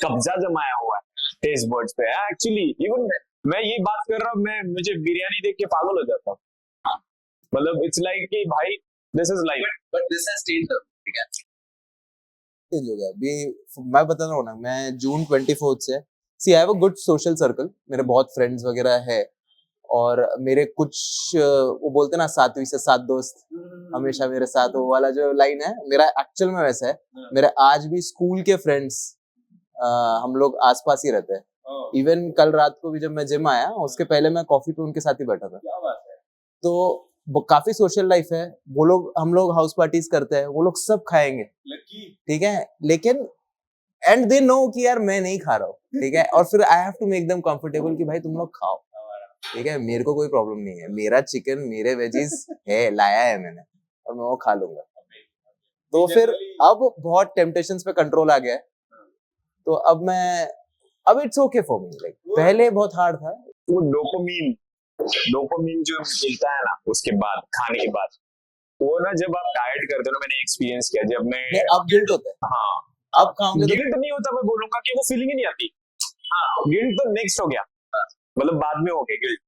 S1: कब्जा जमाया हुआ है टेस्ट बर्ड्स पे। एक्चुअली इवन मैं ये बात कर रहा हूँ, मैं मुझे बिरयानी देख के पागल हो जाता हूँ, मतलब इट्स लाइक कि भाई this is life, but this has changed, ठीक है।
S2: चेंज हो गया अभी। मैं बता रहा हूँ ना, मैं जून 24 से, see I have a good social circle, मेरे बहुत फ्रेंड्स वगैरह है, और मेरे कुछ वो बोलते हैं ना 7वीं से 7 दोस्त हमेशा मेरे साथ, वो वाला जो लाइन है मेरा एक्चुअल में वैसा है। मेरे आज भी स्कूल के फ्रेंड्स, हम लोग आसपास ही रहते हैं। इवन कल रात को भी जब मैं जिम आया, उसके पहले मैं कॉफी पे उनके साथ ही बैठा था।
S3: क्या बात है।
S2: तो वो काफी सोशल लाइफ है, वो लोग, हम लोग हाउस पार्टीज करते हैं, वो लोग सब खाएंगे,
S3: लकी।
S2: ठीक है, लेकिन एंड दे नो कि यार मैं नहीं खा रहा हूँ, ठीक है। और फिर I have to make them comfortable कि भाई तुम लोग खाओ, ठीक है, मेरे को कोई प्रॉब्लम नहीं है, मेरा चिकन, मेरे वेजीज है, लाया है मैंने, और मैं वो खा लूंगा। तो फिर अब बहुत टेम्पटेशंस पे कंट्रोल आ गया है, तो अब it's okay for me, like पहले बहुत हार्ड था।
S1: वो डोपामीन जो मिलता है ना उसके बाद, खाने के बाद, वो ना जब आप डाइट करते हो ना, मैंने एक्सपीरियंस किया, जब मैं,
S2: अब गिल्ट होता है,
S1: हाँ,
S2: अब खाओगे तो
S1: गिल्ट नहीं होता, मैं बोलूंगा कि वो फीलिंग ही नहीं आती। हाँ, गिल्ट तो नेक्स्ट हो गया, मतलब बाद में हो गया गिल्ट,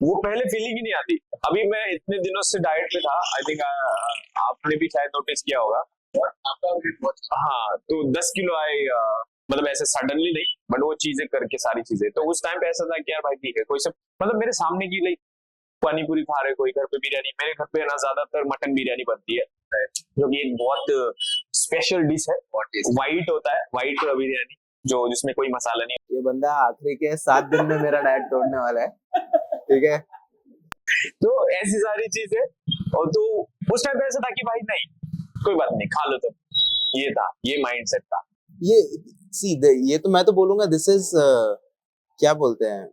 S1: वो पहले फीलिंग ही नहीं आती। अभी मैं इतने दिनों से डाइट पे था, आई थिंक आपने भी शायद नोटिस किया होगा, हाँ, तो 10 किलो आए, मतलब ऐसे सडनली नहीं, बट वो चीजें करके, सारी चीजें, तो उस टाइम पे ऐसा था कि यार भाई ठीक है, कोई सब, मतलब मेरे सामने की लाइक पानी पूरी खा रहे, कोई घर पे बिरयानी, मेरे घर पे ना ज्यादातर मटन बिरयानी बनती है, जो कि एक बहुत स्पेशल डिश है, व्हाइट होता है, व्हाइट बिरयानी, जो जिसमें कोई मसाला नहीं।
S2: ये बंदा आखिरी के 7 दिन में मेरा डाइट तोड़ने वाला है, ठीक है।
S1: तो ऐसी सारी चीजें, और तो उस टाइम पे ऐसा था कि भाई नहीं, कोई बात नहीं, खा लो, तो ये था, ये माइंडसेट था।
S2: ये ये तो मैं तो बोलूंगा दिस इज क्या बोलते हैं,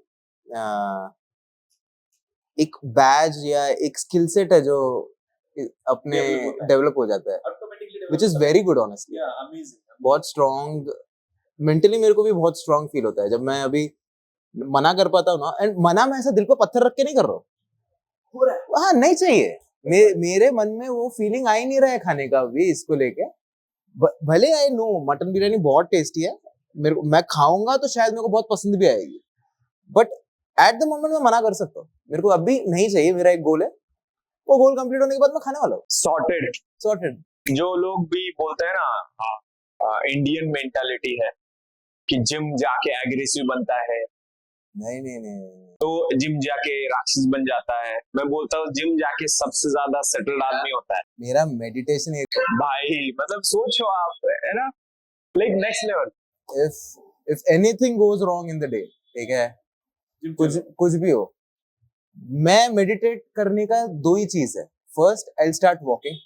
S2: एक बैज या एक स्किल सेट है जो अपने डेवलप हो जाता है,
S3: Automatically
S2: which is very good honestly.
S3: Yeah, amazing.
S2: बहुत स्ट्रॉन्ग, मेंटली मेरे को भी बहुत स्ट्रॉन्ग फील होता है जब मैं अभी मना कर पाता हूँ ना, एंड मना मैं ऐसा दिल पे पत्थर रख के नहीं कर रहा हूँ,
S3: हो रहा है।
S2: हाँ नहीं चाहिए, मेरे मन में वो फीलिंग आ ही नहीं रहा है खाने का भी इसको लेके। भले आई नो मटन बिरयानी बहुत टेस्टी है, मेरे को, मैं खाऊंगा तो शायद मेरे को बहुत पसंद भी आएगी, बट एट द मोमेंट मैं मना कर सकता हूँ, मेरे को अभी नहीं चाहिए, मेरा एक गोल है, वो गोल कंप्लीट होने के बाद मैं खाने वाला हूँ। सॉर्टेड।
S1: जो लोग भी बोलते हैं ना, इंडियन मेंटालिटी है कि जिम जाके एग्रेसिव बनता है,
S2: नहीं,
S1: तो जिम जाके राक्षस बन जाता है, मैं बोलता हूँ जिम जाके सबसे ज्यादा सेटल्ड आदमी होता है।
S2: मेरा मेडिटेशन
S1: भाई मतलब सोचो आप, है ना, like next level.
S2: If anything goes wrong in the day, ठीक है, कुछ भी हो, मैं मेडिटेट करने का 2 ही चीज है, फर्स्ट आई स्टार्ट वॉकिंग,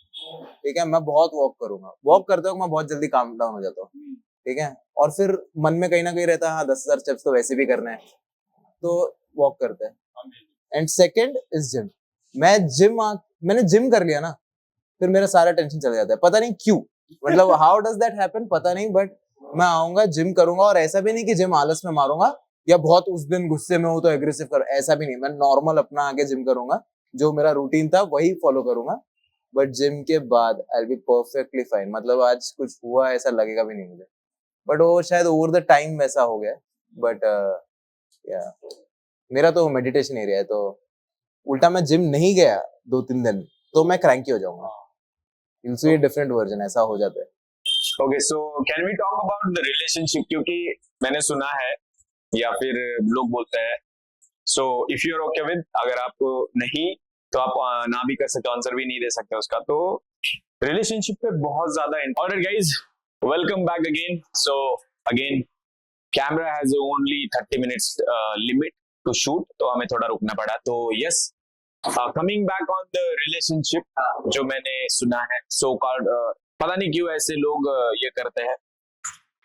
S2: ठीक है, मैं बहुत वॉक करूंगा, वॉक करते वक्त मैं बहुत जल्दी काम डाउन हो जाता हूँ, ठीक है, और फिर मन में कहीं ना कहीं रहता है हाँ 10,000 स्टेप्स तो वैसे भी करने हैं, तो वॉक करते हैं। And second is gym. मैंने जिम कर लिया ना, फिर मेरा सारा टेंशन चला जाता है, पता नहीं क्यों, मतलब हाउ डज दैट हैपन पता नहीं, बट मैं आऊंगा जिम करूंगा, और ऐसा भी नहीं कि जिम आलस में मारूंगा या बहुत उस दिन गुस्से में हो तो एग्रेसिव करूं, ऐसा भी नहीं, मैं नॉर्मल अपना आगे जिम करूंगा, जो मेरा रूटीन था वही फॉलो करूंगा, बट जिम के बाद I will be perfectly fine, मतलब आज कुछ हुआ ऐसा लगेगा भी नहीं मुझे, बट वो शायद ओवर द टाइम वैसा हो गया, बट या मेरा तो मेडिटेशन एरिया है, तो उल्टा मैं जिम नहीं गया 2-3 दिन तो मैं क्रैंकी हो जाऊंगा, you'll see a different version, ऐसा हो जाता है।
S1: Okay, so can we talk about the relationship, क्योंकि मैंने सुना है या फिर लोग बोलते हैं, so if you are okay with, अगर आपको नहीं तो आप ना भी कर सकते, आंसर भी नहीं दे सकते उसका, तो रिलेशनशिप पे बहुत ज्यादा। Alright guys, welcome back again. So again camera has only 30 minutes limit to shoot, तो हमें थोड़ा रुकना पड़ा, तो yes, coming back on the relationship, जो मैंने सुना है सो कॉल्ड, पता नहीं क्यों ऐसे लोग ये करते हैं,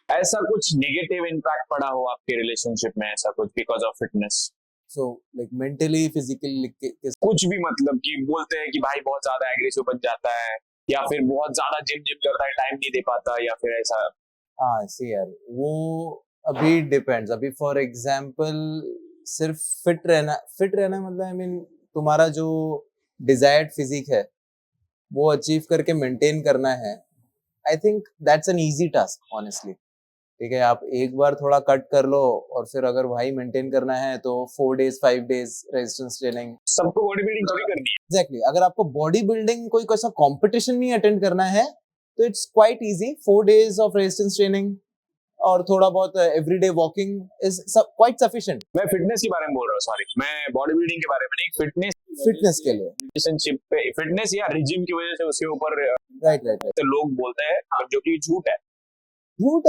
S1: ऐसा कुछ नेगेटिव इम्पैक्ट पड़ा हो आपके रिलेशनशिप में, ऐसा कुछ because of fitness,
S2: So like mentally, physically,
S1: कुछ भी, मतलब कि बोलते हैं कि भाई बहुत ज्यादा एग्रेसिव बन जाता है, या फिर बहुत ज्यादा जिम जिम करता है, टाइम नहीं दे पाता, या फिर ऐसा।
S2: हाँ सी यार, वो अभी डिपेंड्स, अभी फॉर एग्जांपल सिर्फ फिट रहना मतलब आई मीन तुम्हारा जो डिजायर्ड फिजिक है वो अचीव करके मेंटेन करना है, I think that's an easy task honestly, ठीक है, आप एक बार थोड़ा कट कर लो, और फिर अगर भाई मेंटेन करना है तो 4 डेज 5 डेज रेजिस्टेंस ट्रेनिंग,
S1: सबको बॉडी बिल्डिंग थोड़ी करनी है।
S2: एग्जैक्टली, अगर आपको बॉडी बिल्डिंग कोई ऐसा कंपटीशन नहीं अटेंड करना है तो it's quite easy, 4 days of resistance training और थोड़ा बहुत everyday walking is quite sufficient.
S1: मैं फिटनेस के बारे में बोल रहा हूँ, सॉरी, मैं बॉडी बिल्डिंग के बारे में नहीं,
S2: फिटनेस के लिए,
S1: रिलेशनशिप पे फिटनेस या रिजिम की वजह से उसके ऊपर
S2: राइट
S1: तो लोग बोलते हैं, जो कि झूठ है।
S2: झूठ,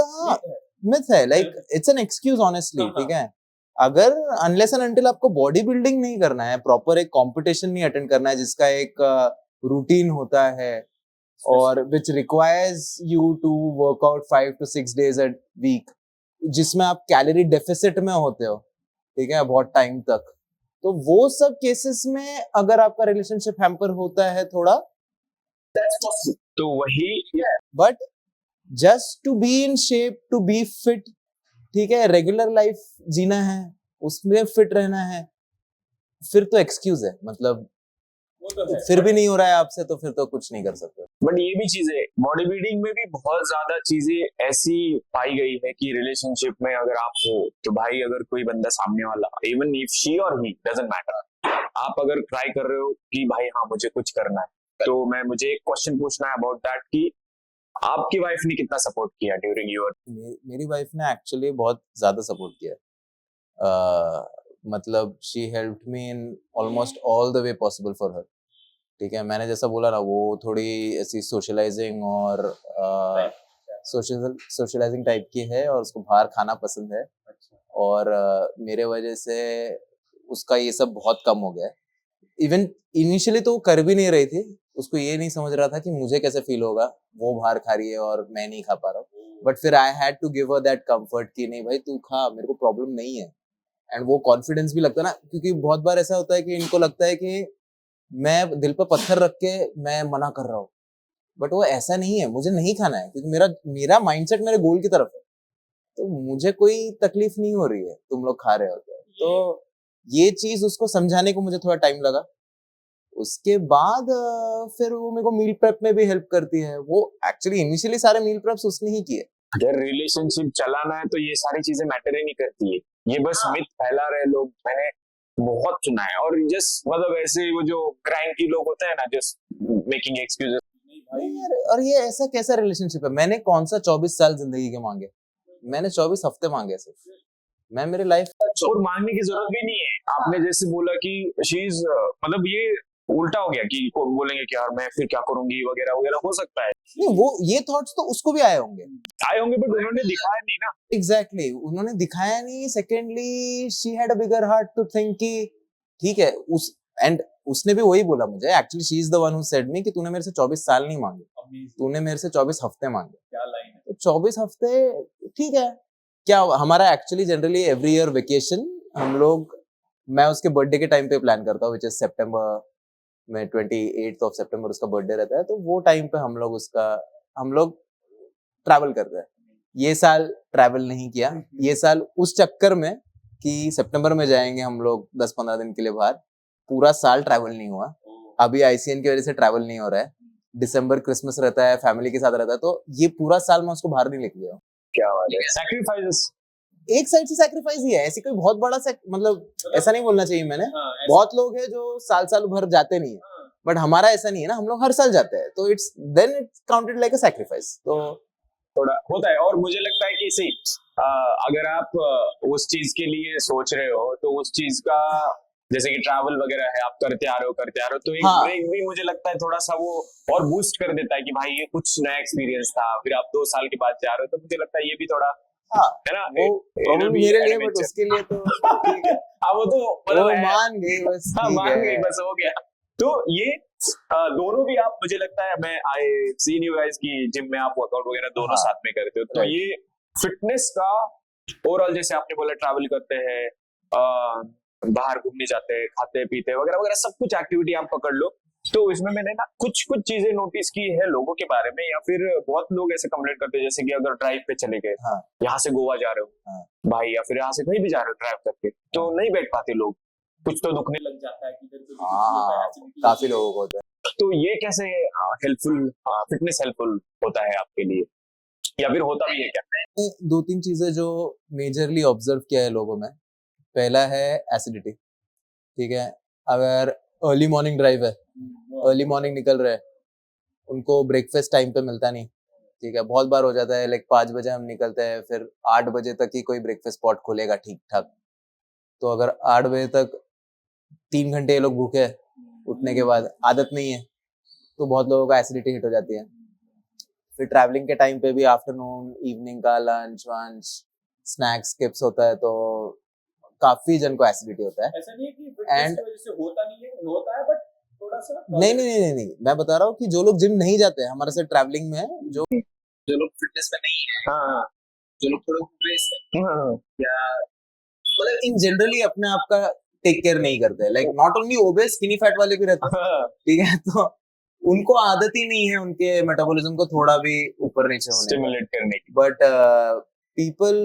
S2: मिथ है, like it's an excuse honestly, ठीक है, अगर अनलेस एंड अनटिल आपको बॉडी बिल्डिंग नहीं करना है, प्रॉपर एक कंपटीशन नहीं अटेंड करना है जिसका एक रूटीन होता है और which requires you to work out 5 to 6 days a week, जिसमें आप कैलोरी डेफिसिट में होते हो, ठीक है, बहुत टाइम तक, तो वो सब केसेस में अगर आपका रिलेशनशिप हैम्पर होता है थोड़ा,
S1: तो वही
S2: but just to be in shape, to be fit, ठीक है, रेगुलर लाइफ जीना है, उसमें फिट रहना है, फिर तो एक्सक्यूज है, मतलब फिर भी नहीं हो रहा है आपसे तो फिर तो कुछ नहीं कर सकते।
S1: बट ये भी चीजें बॉडी बिल्डिंग में भी बहुत ज्यादा चीजें ऐसी पाई गई है कि रिलेशनशिप में अगर आप हो तो भाई, अगर कोई बंदा सामने वाला, इवन इफ शी और ही डजंट मैटर, आप अगर ट्राई कर रहे हो कि भाई हाँ मुझे कुछ करना है, तो मुझे एक क्वेश्चन पूछना है अबाउट दैट कि आपकी वाइफ ने कितना सपोर्ट किया ड्यूरिंग योर।
S2: मेरी वाइफ ने एक्चुअली बहुत ज्यादा सपोर्ट किया, मतलब she helped me in almost all the way possible for her, ठीक है, मैंने जैसा बोला ना, वो थोड़ी ऐसी सोशलाइजिंग और सोशलाइजिंग टाइप की है और उसको बाहर खाना पसंद है, और मेरे वजह से उसका ये सब बहुत कम हो गया है। इवन इनिशियली तो वो कर भी नहीं रही थी, उसको ये नहीं समझ रहा था कि मुझे कैसे फील होगा, वो बाहर खा रही है और मैं नहीं खा पा रहा हूँ, बट फिर I had to give her that comfort कि नहीं भाई तू खा, मेरे को प्रॉब्लम नहीं है, एंड वो कॉन्फिडेंस भी लगता है ना, क्योंकि बहुत बार ऐसा होता है कि इनको लगता है कि मैं दिल पर पत्थर रख के मैं मना कर रहा हूँ, बट वो ऐसा नहीं है, मुझे नहीं खाना है क्योंकि मेरा माइंडसेट मेरे गोल की तरफ है, तो मुझे कोई तकलीफ नहीं हो रही है तुम लोग खा रहे हो, तो ये चीज उसको समझाने को मुझे थोड़ा टाइम लगा। उसके बाद फिर वो मेरे को मील प्रेप में भी हेल्प करती है, वो एक्चुअली इनिशियली सारे मील प्रेप्स उसने ही किए।
S1: अगर रिलेशनशिप चलाना है तो ये सारी चीजें मैटर ही नहीं करती है, ये बस मिथ फैला रहे लोग, मैंने बहुत सुना है, और जस्ट मतलब ऐसे वो जो क्रैंकी लोग होते हैं ना, जस्ट मेकिंग एक्सक्यूजेस।
S2: और ये ऐसा कैसा रिलेशनशिप है, मैंने कौन सा 24 साल जिंदगी के मांगे, मैंने 24 हफ्ते मांगे सिर्फ, मैं मेरी लाइफ
S1: और मांगने की जरूरत भी नहीं है, आपने जैसे बोला कि शी इज, मतलब ये उल्टा हो गया कि बोलेंगे कि यार मैं फिर क्या करूंगी वगैरह वगैरह, हो सकता है
S2: नहीं, वो ये थॉट्स तो उसको भी आए होंगे,
S1: बट उन्होंने दिखाया नहीं ना।
S2: एग्जैक्टली, उन्होंने दिखाया नहीं। Secondly she had a bigger heart to think कि ठीक है उस, एंड उसने भी वही बोला मुझे, actually she is the one who said me कि तूने मेरे से 24 साल नहीं मांगे,
S3: Amazing.
S2: तूने मेरे से 24 हफ्ते मांगे।
S3: क्या लाइन है?
S2: तो 24 हफ्ते ठीक है क्या, हमारा actually generally every year vacation हम लोग, मैं उसके बर्थडे के टाइम पे प्लान करता हूँ, विच इज सितंबर में 28 ऑफ सितंबर उसका बर्थडे रहता है, तो वो टाइम पे हम लोग ट्रैवल करते हैं। ये साल ट्रैवल नहीं किया, ये साल उस चक्कर में कि सितंबर में जाएंगे हम लोग 10-15 दिन के लिए बाहर, पूरा साल ट्रैवल नहीं हुआ। अभी आईसीएन की वजह से ट्रैवल नहीं हो रहा है, दिसंबर क्रिसमस रहता है, फैमिली के साथ रहता है, तो ये पूरा साल मैं उसको बाहर नहीं लेके गया हूँ।
S1: क्या बात है, सैक्रिफाइसेस
S2: एक साइड से सैक्रिफाइस ही है, ऐसी कोई बहुत बड़ा मतलब ऐसा नहीं बोलना चाहिए मैंने, बहुत लोग हैं जो साल भर जाते नहीं है, बट हमारा ऐसा नहीं है ना, हम लोग हर साल जाते हैं, तो it's counted like a sacrifice. तो
S1: थोड़ा होता है, और मुझे लगता है कि सी अगर आप उस चीज के लिए सोच रहे हो तो उस चीज का, जैसे कि ट्रैवल वगैरह है, आप करते आ रहे हो, तो एक
S2: हाँ।
S1: ब्रेक भी मुझे लगता है थोड़ा सा वो और बूस्ट कर देता है कि भाई ये कुछ नया एक्सपीरियंस था, फिर आप 2 साल के बाद जा रहे हो, तो मुझे लगता है ये भी थोड़ा
S2: हाँ,
S1: है ना,
S2: वो प्रॉब्लम मेरे लिए, बट उसके लिए तो ठीक है,
S1: हाँ वो तो मतलब
S2: वो
S1: है,
S2: मान गई बस,
S1: हाँ
S2: ठीक
S1: मान गई
S2: है।
S1: बस, हो गया। तो ये दोनों भी आप, मुझे लगता है, मैं आई सीन यू गाइस की जिम में आप वर्कआउट वगैरह दोनों
S2: हाँ,
S1: साथ में करते हो, तो
S2: right.
S1: ये फिटनेस का ओवरऑल, जैसे आपने बोला ट्रैवल करते हैं, बाहर घूमने जाते हैं, खाते पीते वगैरह वगैरह, सब कुछ एक्टिविटी आप पकड़ लो, तो इसमें मैंने ना कुछ चीजें नोटिस की है लोगों के बारे में, या फिर बहुत लोग ऐसे कंप्लेंट करते हैं, जैसे कि अगर ड्राइव पे चले गए,
S2: हाँ,
S1: यहाँ से गोवा जा रहे हो,
S2: हाँ,
S1: भाई, या फिर यहाँ से कहीं भी जा रहे हो ड्राइव करके, तो नहीं बैठ पाते लोग, कुछ तो दुखने
S3: लग जाता है कि इधर तो
S2: हाँ, काफी लोगों को होता है।
S1: तो ये कैसे हेल्पफुल, फिटनेस हेल्पफुल होता है आपके लिए, या फिर होता भी है क्या?
S2: 2-3 चीजें जो मेजरली ऑब्जर्व किया है लोगों में, पहला है एसिडिटी, ठीक है, अगर अर्ली मॉर्निंग ड्राइव है, अर्ली मॉर्निंग निकल रहे हैं, उनको ब्रेकफास्ट टाइम पे मिलता नहीं, ठीक है, बहुत बार हो जाता है लाइक 5 बजे हम निकलते हैं, फिर 8 बजे तक ही कोई ब्रेकफास्ट स्पॉट खुलेगा ठीक ठाक, तो अगर 8 बजे तक 3 घंटे ये लोग भूखे हैं, उठने के बाद आदत नहीं है, तो बहुत लोगों का एसिडिटी हिट हो जाती है। फिर ट्रैवलिंग के टाइम पे भी आफ्टरनून इवनिंग का लंच वंच स्नैक्स स्किप्स होता है, तो काफी जन को एसिडिटी होता है।
S3: ऐसा नहीं है कि फिटनेस की वजह से होता नहीं है, होता है, बट थोड़ा सा
S2: नहीं, मैं बता रहा हूँ कि जो लोग जिम नहीं जाते हैं हमारे साथ ट्रैवलिंग में, जो
S3: लोग फिटनेस में नहीं है,
S1: हाँ,
S3: जो लोग थोड़ा ओबेस है, या
S2: मतलब इन जनरली अपने आप का टेक केयर नहीं करते, like not only obese, skinny fat वाले भी रहते हैं, ठीक है, तो उनको आदत ही नहीं है उनके मेटाबॉलिज्म को थोड़ा भी ऊपर नीचे होने
S1: स्टिमुलेट करने की,
S2: बट पीपल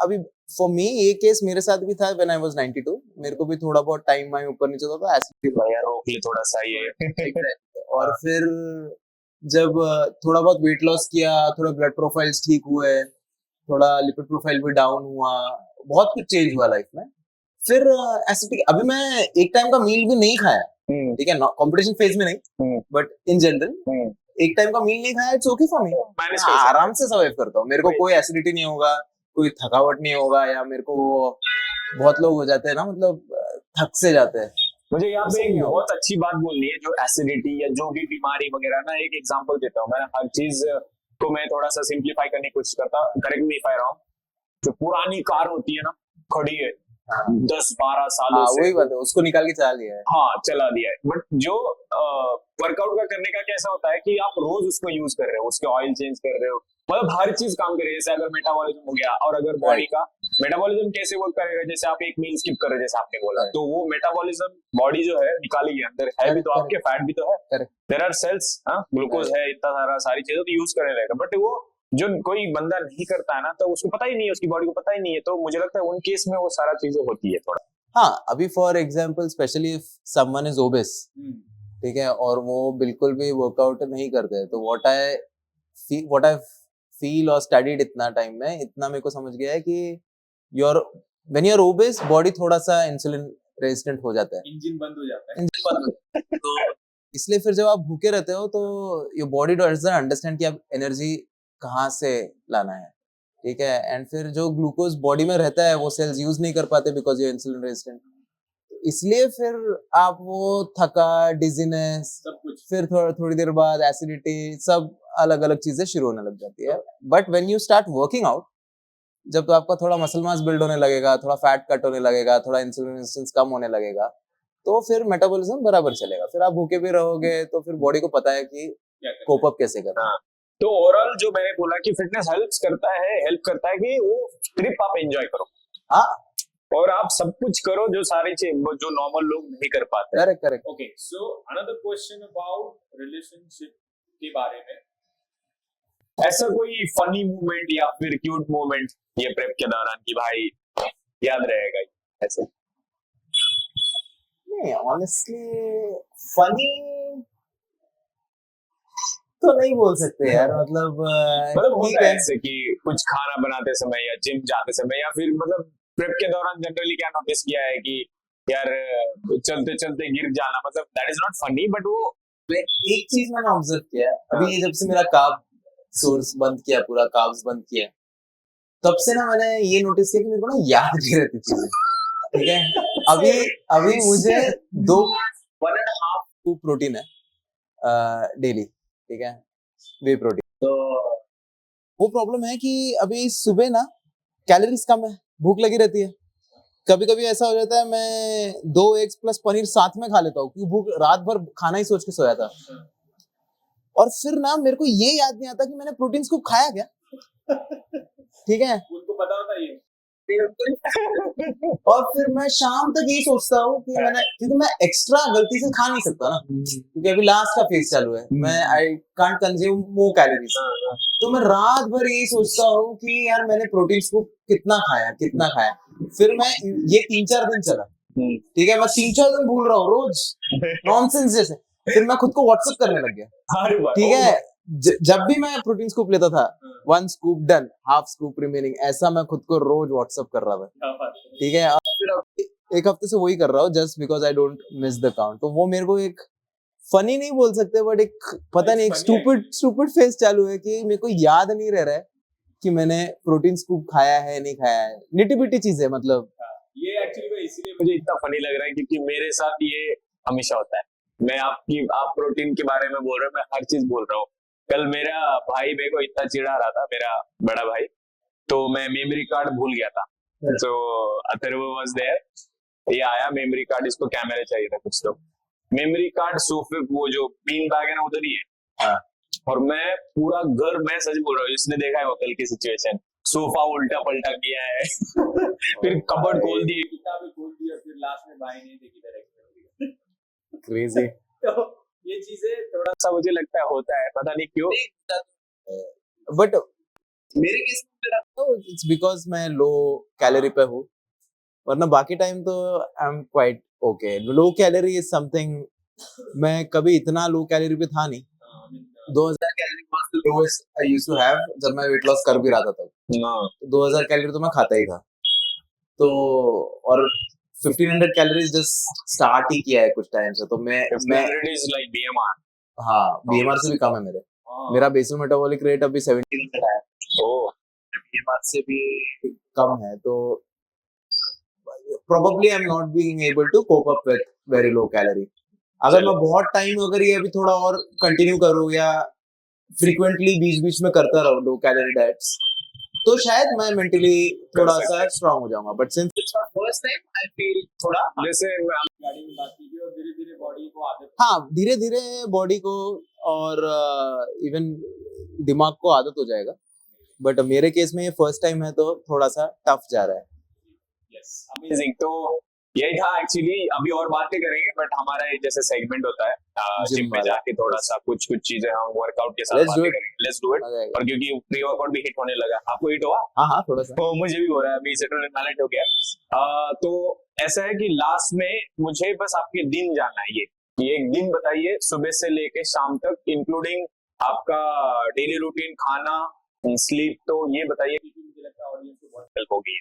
S2: अभी फॉर मी ये केस मेरे साथ भी था व्हेन आई वाज 92, मेरे को भी थोड़ा बहुत टाइम में ऊपर नीचे होता था एसिडिटी,
S1: भैया रोक ले थोड़ा सा ये
S2: और फिर जब थोड़ा बहुत वेट लॉस किया, थोड़ा ब्लड प्रोफाइल्स ठीक हुए, थोड़ा लिपिड प्रोफाइल भी डाउन हुआ, बहुत कुछ चेंज हुआ लाइफ में, फिर एसिडिटी, अभी मैं एक टाइम का मील भी नहीं खाया, ठीक है, कंपटीशन फेज में नहीं, बट इन जनरल एक टाइम का मील नहीं खाया, इट्स ओके फॉर मी, आराम से सर्वाइव करता हूँ, मेरे को कोई एसिडिटी नहीं होगा, कोई थकावट नहीं होगा, या मेरे को बहुत लोग हो जाते हैं ना, मतलब थक से जाते हैं।
S1: मुझे यहाँ पे एक बहुत अच्छी बात बोलनी है, जो एसिडिटी या जो भी बीमारी वगैरह ना, एक एग्जांपल देता हूँ मैं, हर चीज को मैं थोड़ा सा सिंप्लीफाई करने की कोशिश करता हूँ, correct me if I wrong, जो पुरानी कार होती है ना, खड़ी है 10-12 सालों से,
S2: वही बात है, उसको निकाल के चला लिया है,
S1: हाँ चला दिया है, बट जो वर्कआउट का करने का कैसा होता है कि आप रोज उसको यूज कर रहे हो, उसके ऑयल चेंज कर रहे हो, मतलब हर चीज काम कर रही है, जैसे अगर मेटाबॉलिज्म हो गया, और अगर बॉडी का मेटाबॉलिज्म कैसे वर्क करेगा, जैसे आप एक मील स्किप कर रहे हो, जैसे आपने बोला, तो वो मेटाबॉलिज्म बॉडी जो है निकालेगी, अंदर है भी तो आपके, फैट भी तो है, देयर आर सेल्स, ग्लूकोज है, इतना सारा सारी चीजें तो यूज करने रहेगा, बट वो जो कोई बंदा नहीं करता है ना, तो उसको पता ही नहीं है, उसकी बॉडी को पता ही नहीं है, तो मुझे लगता है उन केस में वो सारा चीजें होती है थोड़ा।
S2: हाँ, अभी for example specially if someone is obese, ठीक है, और वो बिल्कुल भी वर्कआउट नहीं करते, तो व्हाट आई फील और स्टडीड इतना टाइम में, इतना मेरे को समझ गया है कि when you are obese, body थोड़ा सा इंसुलिन रेजिस्टेंट हो जाता है,
S3: इंजन बंद हो जाता है,
S2: तो इसलिए फिर जब आप भूखे रहते हो, तो योर बॉडी डजंट अंडरस्टैंड कि आप एनर्जी कहाँ से लाना है, ठीक है, एंड फिर जो ग्लूकोज बॉडी में रहता है वो सेल्स यूज नहीं कर पाते बिकॉज यू इंसुलिन रेजिस्टेंट, इसलिए फिर आप वो थका, डिजीनेस,
S3: सब कुछ,
S2: फिर थोड़ी देर बाद एसिडिटी, सब अलग अलग चीजें शुरू होने लग जाती है, but when you start working out, जब तो आपका थोड़ा मसल मास बिल्ड होने लगेगा, थोड़ा फैट कट होने लगेगा, थोड़ा इंसुलिन रेजिस्टेंस कम होने लगेगा, तो फिर मेटाबॉलिज्म बराबर चलेगा। फिर आप भूखे भी रहोगे तो फिर बॉडी को पता है कि
S3: क्या करना
S2: कोप अप कैसे करना है।
S1: हाँ, तो ओवरऑल जो मैंने बोला कि फिटनेस हेल्प करता है कि वो ट्रिप आप एंजॉय करो
S2: हाँ
S1: और आप सब कुछ करो जो सारी चीज जो नॉर्मल लोग नहीं कर पाते।
S2: Correct correct.
S3: Okay, so another question about relationship के बारे में।
S1: ऐसा कोई फनी मोमेंट या फिर क्यूट मोमेंट ये प्रेप के दौरान कि भाई याद रहेगा ऐसे?
S2: नहीं ऑनेस्टली फनी तो नहीं बोल सकते यार, मतलब
S1: मतलब
S2: ठीक
S1: होता है
S2: है।
S1: ऐसे कि कुछ खाना बनाते समय या जिम जाते समय या फिर मतलब प्रेप के दौरान जनरली क्या नोटिस किया है कि यार चलते चलते गिर जाना, मतलब that is not funny but वो
S2: एक चीज मैंने ऑब्जर्व किया अभी, ये जब से मेरा कार्ब सोर्स बंद किया, पूरा कार्ब्स बंद किया, तब से ना मैंने ये नोटिस किया कि मेरे को ना याद नहीं रहती चीजें। ठीक है, अभी अभी मुझे 2.5 स्कूप प्रोटीन है डेली, ठीक है, वे प्रोटीन। तो वो प्रॉब्लम है कि अभी सुबह ना कैलोरीज कम है, भूख लगी रहती है। कभी कभी ऐसा हो जाता है मैं 2 एग्स प्लस पनीर साथ में खा लेता हूँ क्योंकि भूख रात भर खाना ही सोच के सोया था। और फिर ना मेरे को ये याद नहीं आता कि मैंने प्रोटीन स्कूप खाया क्या। ठीक है,
S3: उनको पता होता है ये।
S2: और फिर मैं शाम तक यही सोचता हूँ कि मैंने, क्योंकि मैं एक्स्ट्रा गलती से खा नहीं सकता ना, क्योंकि अभी लास्ट का फेज चालू है, मैं I can't consume more calories. तो मैं रात भर यही सोचता हूँ कि यार मैंने प्रोटीन स्कूप कितना खाया। फिर मैं ये 3-4 दिन चला, ठीक है, मैं 3-4 दिन भूल रहा हूँ रोज नॉनसेंस जैसे। फिर मैं खुद को व्हाट्सएप करने लग गया। ठीक है, जब भी मैं प्रोटीन स्कूप लेता था, 1 scoop done, half scoop remaining, ऐसा मैं खुद को रोज व्हाट्सएप कर रहा था। ठीक है, और फिर अब एक हफ्ते से वही कर रहा हूँ just because I don't miss the count. तो वो मेरे को एक फनी नहीं बोल सकते बट एक पता नहीं, एक स्टूपिड फेस चालू है कि मेरे को याद नहीं रह रहा है कि मैंने प्रोटीन स्कूप खाया है नहीं खाया है। निटी-पिटी चीज है, मतलब
S3: ये एक्चुअली
S1: इसलिए मुझे इतना फनी लग रहा है क्योंकि मेरे साथ ये हमेशा होता है। मैं आप प्रोटीन के बारे में बोल रहे हो, मैं हर चीज बोल रहा हूँ। कल मेरा भाई मेरे को इतना चिढ़ा रहा था, मेरा बड़ा भाई, तो मैं मेमोरी कार्ड भूल गया था। तो अथर्व वाज देयर, ये आया मेमोरी कार्ड, इसको कैमरा चाहिए था कुछ, तो मेमोरी कार्ड सोफे, वो जो बीन बैग है ना उधर ही है। और मैं पूरा घर, मैं सच बोल रहा हूँ, इसने देखा है होटल की सिचुएशन, सोफा उल्टा पलटा किया है फिर कबर्ड खोल दी,
S3: किताबें खोल दी और फिर लास्ट में भाई नहीं देखी डायरेक्ट।
S2: क्रेजी।
S3: तो ये चीजें थोड़ा
S1: सा मुझे लगता है होता है, पता नहीं क्यों।
S2: बट मेरे केस में इट्स बिकॉज मैं लो कैलोरी पे हूँ, वरना बाकी टाइम तो I am quite okay. Low calorie is something, मैं कभी इतना लो कैलोरी पे था नहीं। 2000 calorie was the lowest I used to have जब मैं वेट लॉस कर भी रहा था तब। 2000 कैलोरी तो मैं खाता ही था। तो और 1500 कैलोरीज जस्ट स्टार्ट ही किया है कुछ टाइम से। तो मैं
S1: 1500 इज लाइक बीएमआर।
S2: हाँ, बीएमआर से भी कम है मेरे। मेरा बेसल मेटाबॉलिक रेट अभी 1700 है।
S1: ओह,
S2: बीएमआर से भी कम है। तो probably I'm not being able to cope up with very low calorie। अगर मैं बहुत टाइम अगर ये अभी थोड़ा और कंटिन्यू करूँ या फ्रीक्वेंटली बीच बीच में करता रहूँ लो कैलोरी डाइट्स, तो शायद मैं मेंटली थोड़ा सा स्ट्रांग हो जाऊंगा। But since it's my first time I feel थोड़ा, जैसे
S3: गाड़ी में बात कीजिए और धीरे धीरे बॉडी को आदत,
S2: हाँ धीरे धीरे बॉडी को और इवन दिमाग को आदत हो जाएगा। बट मेरे केस में ये फर्स्ट टाइम है तो थोड़ा सा टफ जा रहा है।
S3: Yes
S1: amazing. तो यही था एक्चुअली, अभी और बातें करेंगे बट हमारा एक जैसे सेगमेंट होता है जिम में जाके थोड़ा सा कुछ चीजें हम वर्कआउट के साथ बातें करेंगे। Let's do it. और क्योंकि प्री वर्कआउट भी हिट होने लगा, आपको हिट हुआ?
S2: हाँ थोड़ा सा।
S1: तो मुझे भी हो रहा है, अभी सेटरडे नाइट हो गया। तो ऐसा है कि लास्ट में मुझे बस आपके दिन जानना है, ये एक दिन बताइए सुबह से लेके शाम तक, इंक्लूडिंग आपका डेली रूटीन, खाना, स्लीप। तो ये बताइए, मुझे लगता है ऑडियंस को बहुत हेल्प होगी।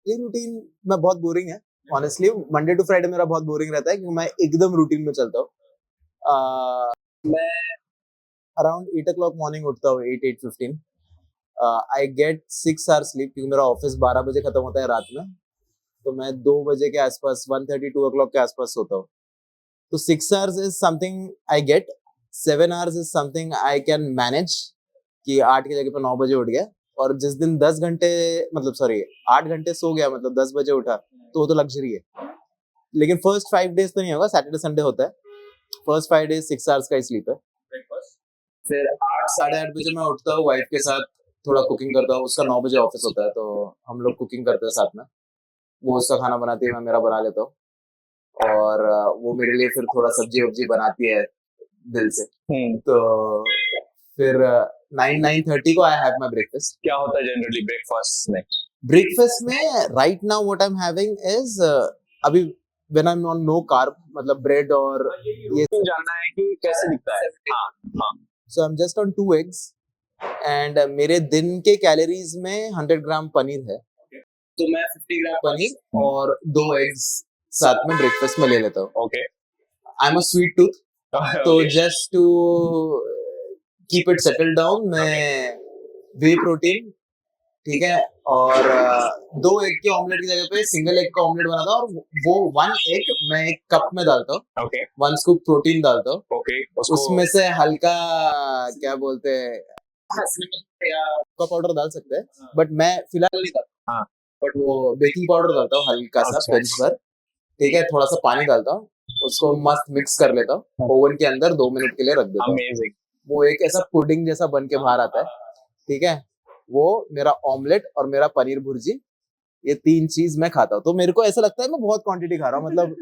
S2: ये रूटीन में बहुत बोरिंग है ऑनेस्टली। मंडे टू फ्राइडे मेरा बहुत बोरिंग रहता है क्योंकि मैं एकदम रूटीन में चलता हूँ। मैं अराउंड 8 o'clock मॉर्निंग उठता हूँ, 8-8:15। आई गेट 6 hours स्लीप क्योंकि मेरा ऑफिस 12 बजे खत्म होता है रात में। तो मैं 2 बजे के आसपास, 1:30-2 o'clock के आसपास सोता हूँ। तो 6 hours is something I get, 7 hours is something I can manage कि 8 की जगह पे 9 बजे उठ गया। और जिस दिन 10 घंटे, मतलब सॉरी 8 घंटे सो गया, मतलब 10 बजे उठा, तो वो तो लग्जरी है। लेकिन फर्स्ट 5 डेज तो नहीं होगा, सैटरडे संडे होता है। फर्स्ट 5 डेज 6 आवर्स का ही स्लीप है।
S3: ब्रेकफास्ट
S2: फिर 8 साढ़े 8 बजे मैं उठता हूँ, वाइफ के साथ थोड़ा कुकिंग करता हूँ। उसका 9 बजे ऑफिस होता है, तो हम लोग कुकिंग करते हैं साथ में। वो उसका खाना बनाती है, मैं मेरा बना लेता हूँ। और वो मेरे लिए फिर थोड़ा सब्जी वब्जी बनाती है दिल से। तो फिर 9-9:30 को आई हैव माय ब्रेकफास्ट।
S1: क्या होता है जनरली ब्रेकफास्ट में?
S2: ब्रेकफास्ट में right now what I am having is अभी when I am on no carb, मतलब ब्रेड और ये।
S1: तो जानना है कि कैसे दिखता है। हाँ हाँ।
S2: So I am just on 2 eggs and मेरे दिन के कैलोरीज में 100 ग्राम पनीर है, तो मैं 50 ग्राम पनीर और 2 एग्स साथ में ब्रेकफास्ट में ले लेता हूँ।
S1: Okay.
S2: I am a sweet tooth, तो just to keep it settle down मैं वे प्रोटीन, ठीक है, और 2 एग के ऑमलेट की जगह पे सिंगल एग का ऑमलेट बनाता हूँ, और वो 1 एग मैं एक कप में डालता हूँ।
S1: ओके
S2: 1 स्कूप प्रोटीन डालता हूँ,
S1: ओके।
S2: उसमें से हल्का क्या बोलते हैं का पाउडर डाल सकते हैं, बट मैं फिलहाल नहीं डालता।
S1: हाँ।
S2: बट वो बेकिंग पाउडर डालता हूँ हल्का सा
S1: अच्छा।
S2: पिंच भर, ठीक है, थोड़ा सा पानी डालता हूँ, उसको मस्त मिक्स कर लेता हूँ, ओवन के अंदर 2 मिनट के लिए रख देता हूँ।
S1: अमेजिंग।
S2: वो एक ऐसा पुडिंग जैसा बन के बाहर आता है, ठीक है। वो मेरा ऑमलेट और मेरा पनीर भुर्जी, ये 3 चीज मैं खाता हूँ। तो मेरे को ऐसा लगता है मैं बहुत क्वांटिटी खा रहा हूँ, मतलब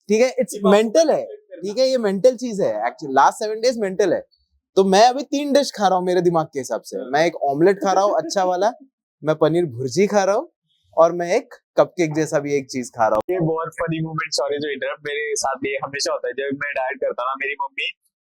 S2: ठीक है, इट्स मेंटल है, ठीक है, ये मेंटल चीज है एक्चुअली। लास्ट 7 डेज मेंटल है, तो मैं अभी 3 डिश खा रहा हूँ मेरे दिमाग के हिसाब से। मैं एक ऑमलेट खा रहा हूँ अच्छा वाला, मैं पनीर भुर्जी खा रहा हूँ, और मैं एक कपकेक जैसा भी एक चीज खा रहा हूँ।
S1: ये बहुत फनी मोमेंट, सॉरी जो इंटरप्ट, मेरे साथ ये हमेशा होता है जब मैं डाइट करता ना। मेरी मम्मी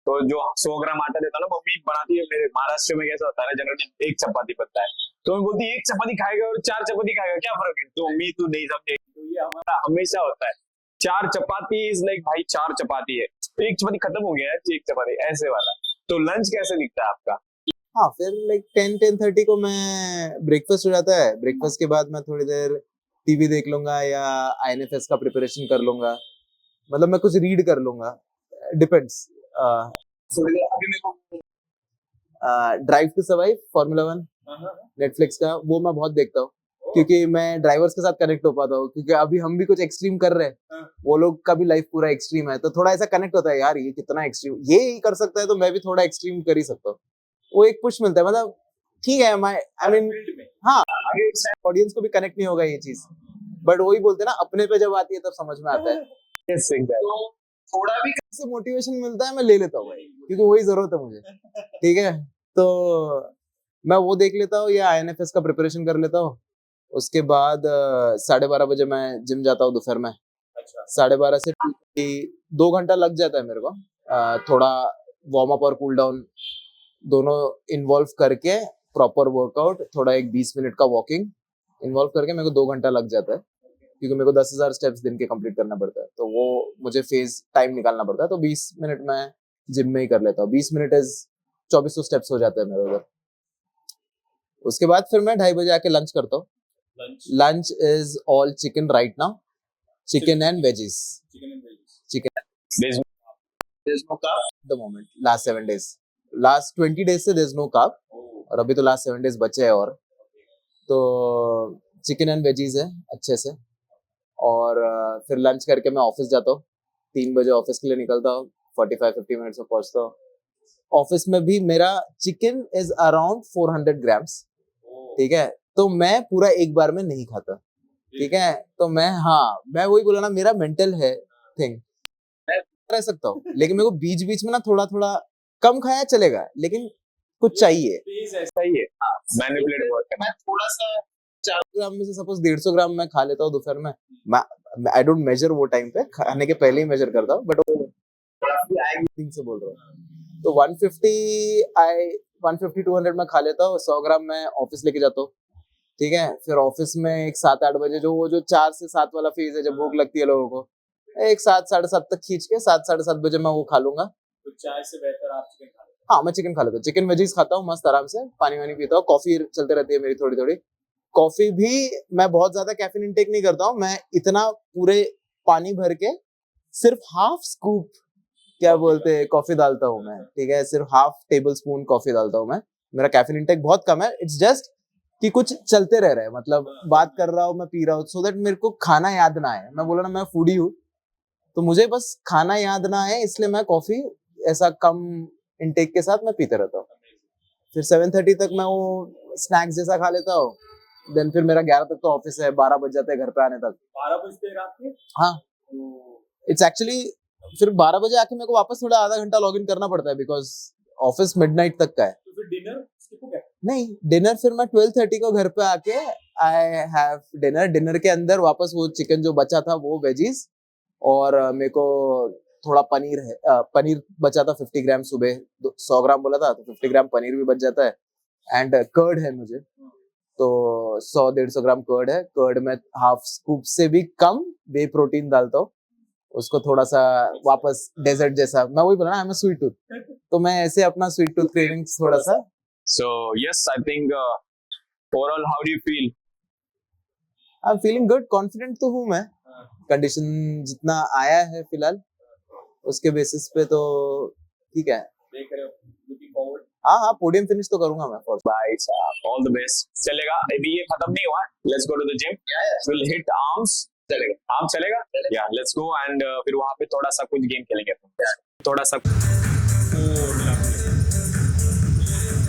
S1: तो जो 100 ग्राम आटा देता ना, मम्मी बनाती है। मेरे महाराष्ट्र में कैसा होता है ना, जनरली एक चपाती बनता है, तो मैं बोलती है 1 चपाती खाएगा और 4 चपाती खाएगा, क्या फर्क है? तो मम्मी तू नहीं समझे, तो ये हमारा हमेशा होता है। 4 चपाती इज लाइक भाई 4 चपाती है, तो 1 चपाती खत्म हो गया है, 1 चपाती ऐसे वाला। तो लंच कैसे दिखता है आपका?
S2: हाँ, फिर लाइक 10-10:30 को मैं ब्रेकफास्ट हो जाता है। ब्रेकफास्ट के बाद मैं थोड़ी देर टीवी देख लूंगा या आईएनएफएस का प्रिपरेशन कर लूंगा, मतलब मैं कुछ रीड कर लूंगा, depends. Drive to survive formula 1 Netflix का, वो मैं बहुत देखता हूँ, क्योंकि मैं ड्राइवर्स के साथ कनेक्ट हो पाता हूँ, क्योंकि अभी हम भी कुछ एक्सट्रीम कर रहे हैं, वो लोग का भी लाइफ पूरा एक्सट्रीम है, तो थोड़ा ऐसा कनेक्ट होता है, यार ये कितना एक्सट्रीम, ये ही कर सकता है तो मैं भी थोड़ा एक्सट्रीम कर ही सकता हूँ। वो एक पुश मिलता है, मतलब ठीक है, आई मीन हाँ, ऑडियंस को भी कनेक्ट नहीं होगा ये चीज, बट वही बोलते हैं ना, अपने पे जब आती है तब समझ में आता है।
S1: Yes, exactly.
S2: तो थोड़ा भी से मोटिवेशन मिलता है, मैं ले लेता हूँ भाई, क्योंकि वही जरूरत है मुझे, ठीक है। तो मैं वो देख लेता हूँ या आईएनएफएस का प्रिपरेशन कर लेता हूँ। उसके बाद 12:30 बजे मैं जिम जाता हूँ दोपहर में। 12:30 से 2 घंटा लग जाता है मेरे को, थोड़ा वार्म अप और कूल डाउन दोनों इन्वॉल्व करके, प्रॉपर वर्कआउट, थोड़ा एक 20 मिनट का वॉकिंग इन्वॉल्व करके मेरे को 2 घंटा लग जाता है, क्योंकि मेरे को 10,000 स्टेप्स दिन के कंप्लीट करना पड़ता है, तो वो मुझे फेज टाइम निकालना पड़ता है। तो 20 मिनट मैं जिम में ही कर लेता हूँ। 20 मिनट इज 2400 स्टेप्स हो जाते हैं मेरे उधर। उसके बाद फिर मैं 2:30 बजे आके लंच करता हूँ। Lunch is all chicken right now, chicken and veggies. Chicken, there's no carb at the moment, last 7 days, last 20 days से there's no carb, और अभी तो last 7 days बचे हैं, और तो चिकन एंड वेजीज है अच्छे से। और फिर लंच करके मैं ऑफिस जाता हूँ, 3 बजे ऑफिस के लिए निकलता हूँ, 45-50 मिनट्स में पहुंचता हूँ। ऑफिस में भी मेरा चिकन इज अराउंड 400 ग्राम्स, ठीक है, तो मैं पूरा एक बार में नहीं खाता, ठीक है। तो मैं वही बोला ना, मेरा मेंटल है थिंग, मैं रह सकता हूँ, लेकिन मेरे को बीच बीच में ना थोड़ा थोड़ा कम खाया चलेगा, लेकिन कुछ चाहिए।
S1: सही है, मैनिपुलेट बहुत करना।
S2: मैं थोड़ा सा 4 ग्राम में से सपोज 150 ग्राम मैं खा लेता हूँ दोपहर में। मैं आई डोंट मेजर वो टाइम पे, खाने के पहले ही मेजर करता हूँ, बट से बोल रहा हूँ। तो 150-200 में खा लेता हूँ। 100 ग्राम मैं ऑफिस लेके जाता हूँ, ठीक है। फिर ऑफिस में एक 7-8 बजे जो 4 से 7 वाला फेज है, जब भूख लगती है लोगों को, एक 7-7:30 तक खींच के 7-7:30 बजे मैं वो खा लूंगा।
S3: तो चाय से बेहतर आप चिकन खा लेते हैं?
S2: हाँ, मैं चिकन खा लेता हूँ, चिकन वेजीज खाता हूँ मस्त आराम से, पानी वानी पीता हूँ, कॉफी चलते रहती है मेरी थोड़ी थोड़ी। कॉफी भी मैं बहुत ज्यादा कैफीन इंटेक नहीं करता हूँ, मैं इतना पूरे पानी भर के सिर्फ हाफ स्कूप क्या बोलते हैं कॉफी डालता हूँ मैं, ठीक है, सिर्फ हाफ टेबल स्पून कॉफी डालता हूँ मैं। मेरा कैफीन इंटेक बहुत कम है, इट्स जस्ट कि कुछ चलते रह रहे हैं, मतलब बात कर रहा हूँ मैं पी रहा हूँ, सो दैट मेरे को खाना याद ना आए। मैं बोला ना, मैं फूडी हूँ, तो मुझे बस खाना याद ना आए इसलिए मैं कॉफी ऐसा कम इनटेक के साथ मैं पीते रहता हूँ। फिर 7:30 तक मैं वो स्नैक्स जैसा खा लेता हूँ। देन फिर मेरा 11 तक तो ऑफिस है, 12 बज जाते हैं घर पे आने तक।
S3: 12 बजते रात में?
S2: हाँ, इट्स एक्चुअली फिर 12 बजे आके मेरे को वापस थोड़ा आधा घंटा लॉग इन करना पड़ता है बिकॉज ऑफिस मिडनाइट तक का है।
S3: तो फिर डिनर स्किप हो गया?
S2: नहीं, डिनर फिर मैं 12:30 को घर पे आके आई हैव डिनर के अंदर वापस वो चिकन जो बचा था वो वेजीज और मेरे को थोड़ा पनीर है, पनीर बचा था 50 ग्राम, सुबह 100 ग्राम बोला था तो 50 ग्राम पनीर भी बच जाता है। एंड कर्ड है मुझे तो 100-150 ग्राम कर्ड है। कर्ड में हाफ स्कूप से भी कम वे प्रोटीन डालता हूँ, उसको थोड़ा सा वापस डेजर्ट जैसा, मैं वही बोला ना, आई एम अ स्वीट टूथ, तो मैं ऐसे अपना स्वीट टूथ क्रेविंग्स थोड़ा सा।
S1: So yes, I think overall, how do you feel?
S2: I am feeling good, confident तो हूँ मैं। कंडीशन जितना आया है फिलहाल उसके बेसिस पे तो ठीक है।
S3: देख रहे हो, लुकिंग फॉरवर्ड।
S2: हाँ, पोडियम फिनिश तो करूंगा मैं for.
S1: Bye, all the best. चलेगा, अभी ये खत्म नहीं हुआ। Let's go to the gym. We'll hit arms. चलेगा, आर्म चलेगा? Yeah, let's go and फिर वहाँ पे थोड़ा सा कुछ गेम खेलेंगे, थोड़ा सा।
S3: 4 lovely.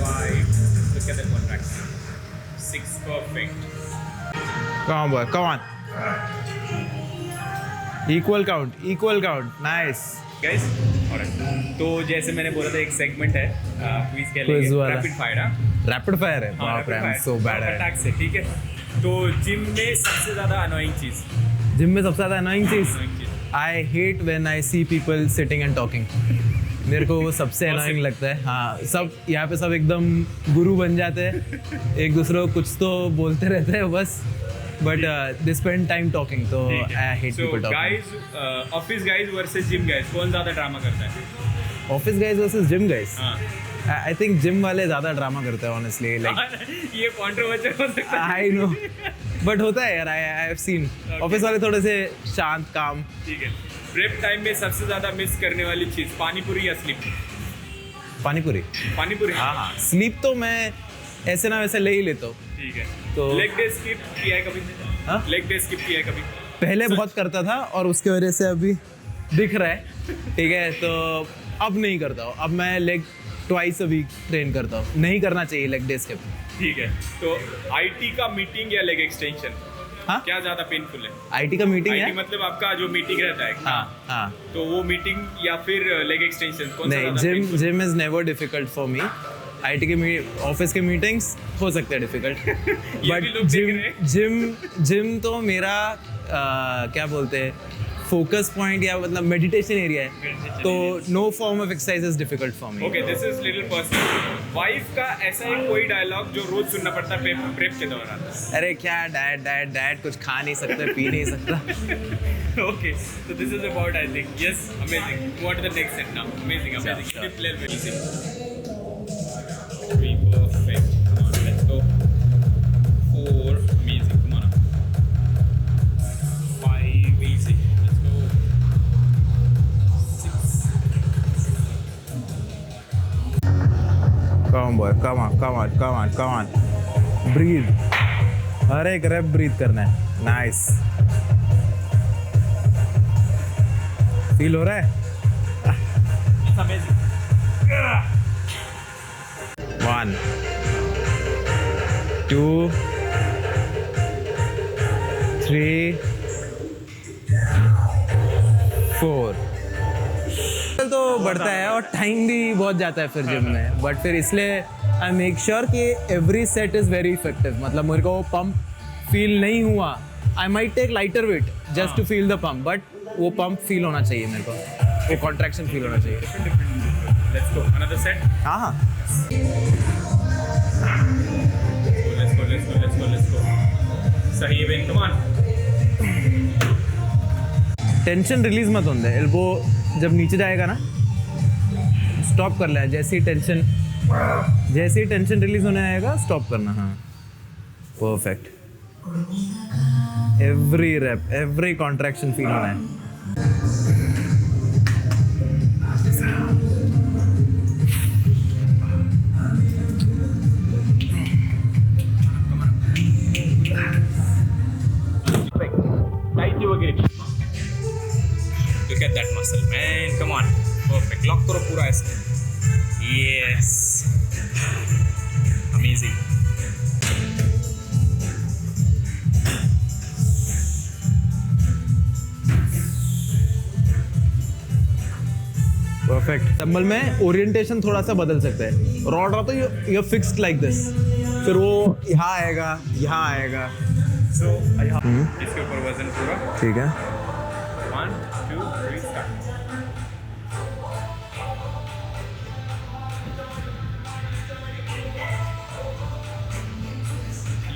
S3: 5. Look at the contraction. 6 perfect.
S4: Come on, boy. Come on. Equal count. Nice.
S3: Guys, alright. तो जैसे मैंने बोला था एक सेगमेंट है क्विज
S4: Quiz
S3: खेलेंगे,
S4: वाला।
S3: Rapid fire.
S4: Rapid fire है.
S3: हाँ,
S4: बाप रे,
S3: rapid
S4: I'm
S3: fire.
S4: so bad at
S3: attack से, ठीक है। तो जिम में सबसे ज्यादा अनोइंग चीज
S4: it. जिम में सबसे ज्यादा annoying चीज. I hate when I see people sitting and talking. मेरे को वो सबसे annoying लगता है। हाँ, सब यहाँ पे सब एकदम गुरु बन जाते हैं, एक दूसरे को कुछ तो बोलते रहते हैं बस, but they spend time talking, तो I hate people talking.
S3: Guys, office guys versus gym guys, कौन ज्यादा ड्रामा करता है?
S4: Office guys versus gym guys.
S3: हाँ।
S4: I think gym वाले ज्यादा ड्रामा करते हैं honestly, like
S3: ये कंट्रोवर्शियल हो सकता है।
S4: I know, but होता है यार, I have seen. ऑफिस वाले थोड़े से शांत काम।
S3: ठीक है। प्रेप टाइम में सबसे ज्यादा मिस करने वाली चीज, पानी पूरी या स्लीप?
S4: पानीपुरी।
S3: पानी पूरी।
S4: हाँ, स्लीप तो मैं ऐसे ना वैसे ले ही लेता हूँ।
S3: ठीक है।
S4: तो-
S3: लेग डे स्किप किया है कभी?
S4: हाँ?
S3: लेग डे स्किप किया है कभी?
S4: पहले बहुत करता था और उसके वजह से अभी दिख रहा है, ठीक है, तो अब नहीं करता हूँ। अब मैं leg twice a week train करता हूँ। नहीं करना चाहिए लेग डे स्किप।
S3: ठीक है। तो आईटी का मीटिंग या लेग एक्सटेंशन,
S4: हाँ,
S3: क्या ज्यादा पेनफुल है?
S4: आईटी का मीटिंग
S3: आईटी
S4: है।
S3: मतलब आपका जो मीटिंग रहता है,
S4: हाँ हाँ,
S3: तो वो मीटिंग या फिर लेग एक्सटेंशन, कौन सा
S4: नहीं,
S3: ज्यादा
S4: gym
S3: painful?
S4: Gym is never difficult for me. IT के ऑफिस के मीटिंग्स हो सकते हैं डिफिकल्ट,
S3: ये भी लोग
S4: बट
S3: देख रहे हैं।
S4: जिम तो मेरा क्या बोलते हैं, फोकस पॉइंट या मतलब मेडिटेशन एरिया है,
S3: Meditation
S4: तो no form of exercise is difficult for me.
S3: Okay, this is little personal. Wife का ऐसा ही कोई डायलॉग जो रोज सुनना पड़ता है प्रेप के दौरान?
S4: अरे क्या डाइट कुछ खा नहीं सकते, पी नहीं सकता।
S3: Okay, so this is about, I think, yes, amazing. What is the next set now? Amazing.
S4: Sure.
S3: Keep level very easy. 3 perfect. Come on, let's go. 4 amazing. Come on. 5 easy. Let's go. 6.
S4: Come on boy, come on. Breathe. हर एक rape breathe करना है। Nice. Feel हो रहा है?
S3: It's amazing.
S4: 1 2 3 4। तो बढ़ता है और टाइम भी बहुत जाता है फिर जिम में, बट फिर इसलिए आई मेक श्योर कि every set is very effective. मतलब मेरे को पंप फील नहीं हुआ, I might take lighter weight just to feel the pump, but वो पंप फील होना चाहिए मेरे को, वो कॉन्ट्रैक्शन फील होना चाहिए।
S3: Let's go. Another set.
S4: हाँ हाँ,
S3: Let's go. सही है, come on.
S4: टेंशन रिलीज मत होने दे। एल्बो जब नीचे जाएगा ना, स्टॉप कर लेना। जैसे ही टेंशन रिलीज होने आएगा, स्टॉप करना। हाँ, perfect. Every rape, every contraction feel होना है।
S3: Tight your grip. Look Yes. Amazing.
S4: Perfect. Dumbbell में ओरिएंटेशन थोड़ा सा बदल सकते हैं। रॉड रहा तो यू फिक्स्ड लाइक दिस, फिर वो यहाँ आएगा, यहाँ आएगा।
S3: So इसके ऊपर वजन पूरा।
S4: ठीक है।
S3: 1 2 3 start.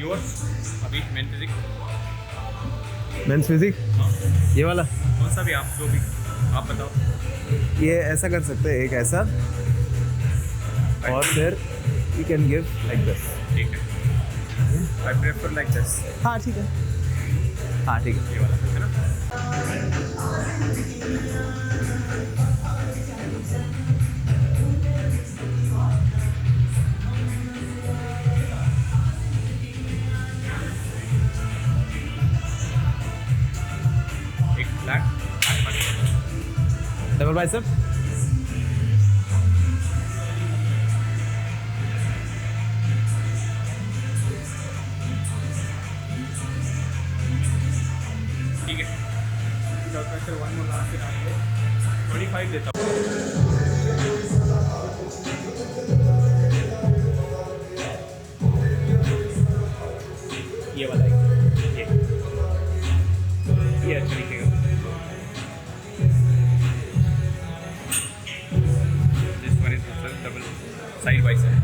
S3: Yours अभी मेन फिजिक
S4: मेंस फिजिक ये वाला,
S3: कौन सा भी, आप जो भी आप बताओ।
S4: ये ऐसा कर सकते हैं, एक ऐसा और फिर you can give like this.
S3: ठीक है, आई प्रेफर लाइक दिस।
S4: हाँ ठीक है, हाँ ठीक है।
S3: ये वाला है ना। एक फ्लैट
S4: डबल बाइसेप।
S3: ठीक है, प्रेशर 1 मोर लास्ट 25 देता हूँ। ये वाला ये अच्छा दिखेगा। This one is also double side by side.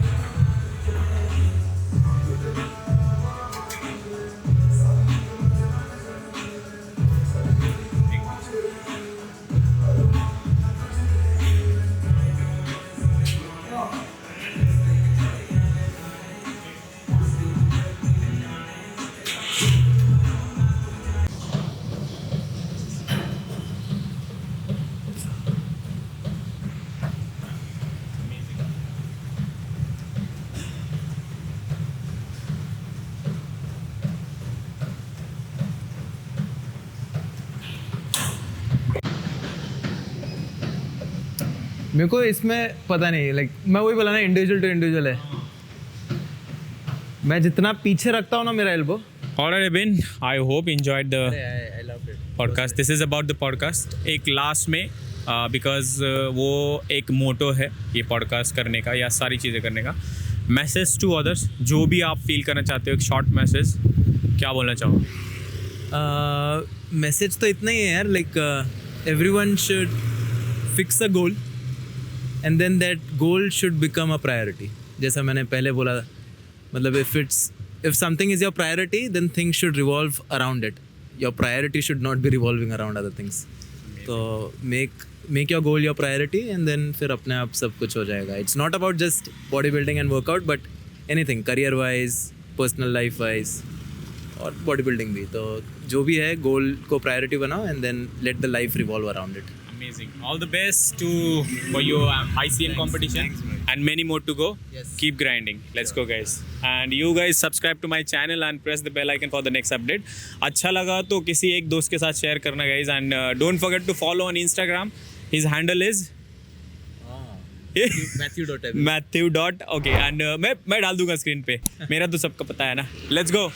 S4: मेरे को इसमें पता नहीं, लाइक मैं वही बोला ना, इंडिविजुअल टू इंडिविजुअल है। मैं जितना पीछे रखता हूँ ना मेरा elbow.
S3: Alright, Abin, I hope you enjoyed the podcast. This is about the podcast. एक लास्ट में बिकॉज वो एक मोटो है ये पॉडकास्ट करने का या सारी चीज़ें करने का। मैसेज टू अदर्स, जो भी आप फील करना चाहते हो, एक शॉर्ट मैसेज क्या बोलना चाहो?
S4: मैसेज तो इतना ही है यार, like everyone should fix a goal and then that goal should become a priority. जैसा मैंने पहले बोला, मतलब if something is your priority, then things should revolve around it. Your priority should not be revolving around other things. So make your goal your priority and then फिर अपने आप सब कुछ हो जाएगा. It's not about just bodybuilding and workout, but anything, career wise, personal life wise और bodybuilding भी. तो जो भी है goal को priority बनाओ and then let the life revolve around it.
S3: Amazing. All the best for your ICN competition. Thanks, and many more to go.
S4: Yes.
S3: Keep grinding. Let's go, guys. And you guys subscribe to my channel and press the bell icon for the next update. अच्छा लगा तो किसी एक दोस्त के साथ share करना, guys. And don't forget to follow on Instagram. His handle is
S4: Matthew.
S3: Matthew. Okay. And मैं डाल दूंगा screen पे. मेरा तो सबका पता है ना. Let's go.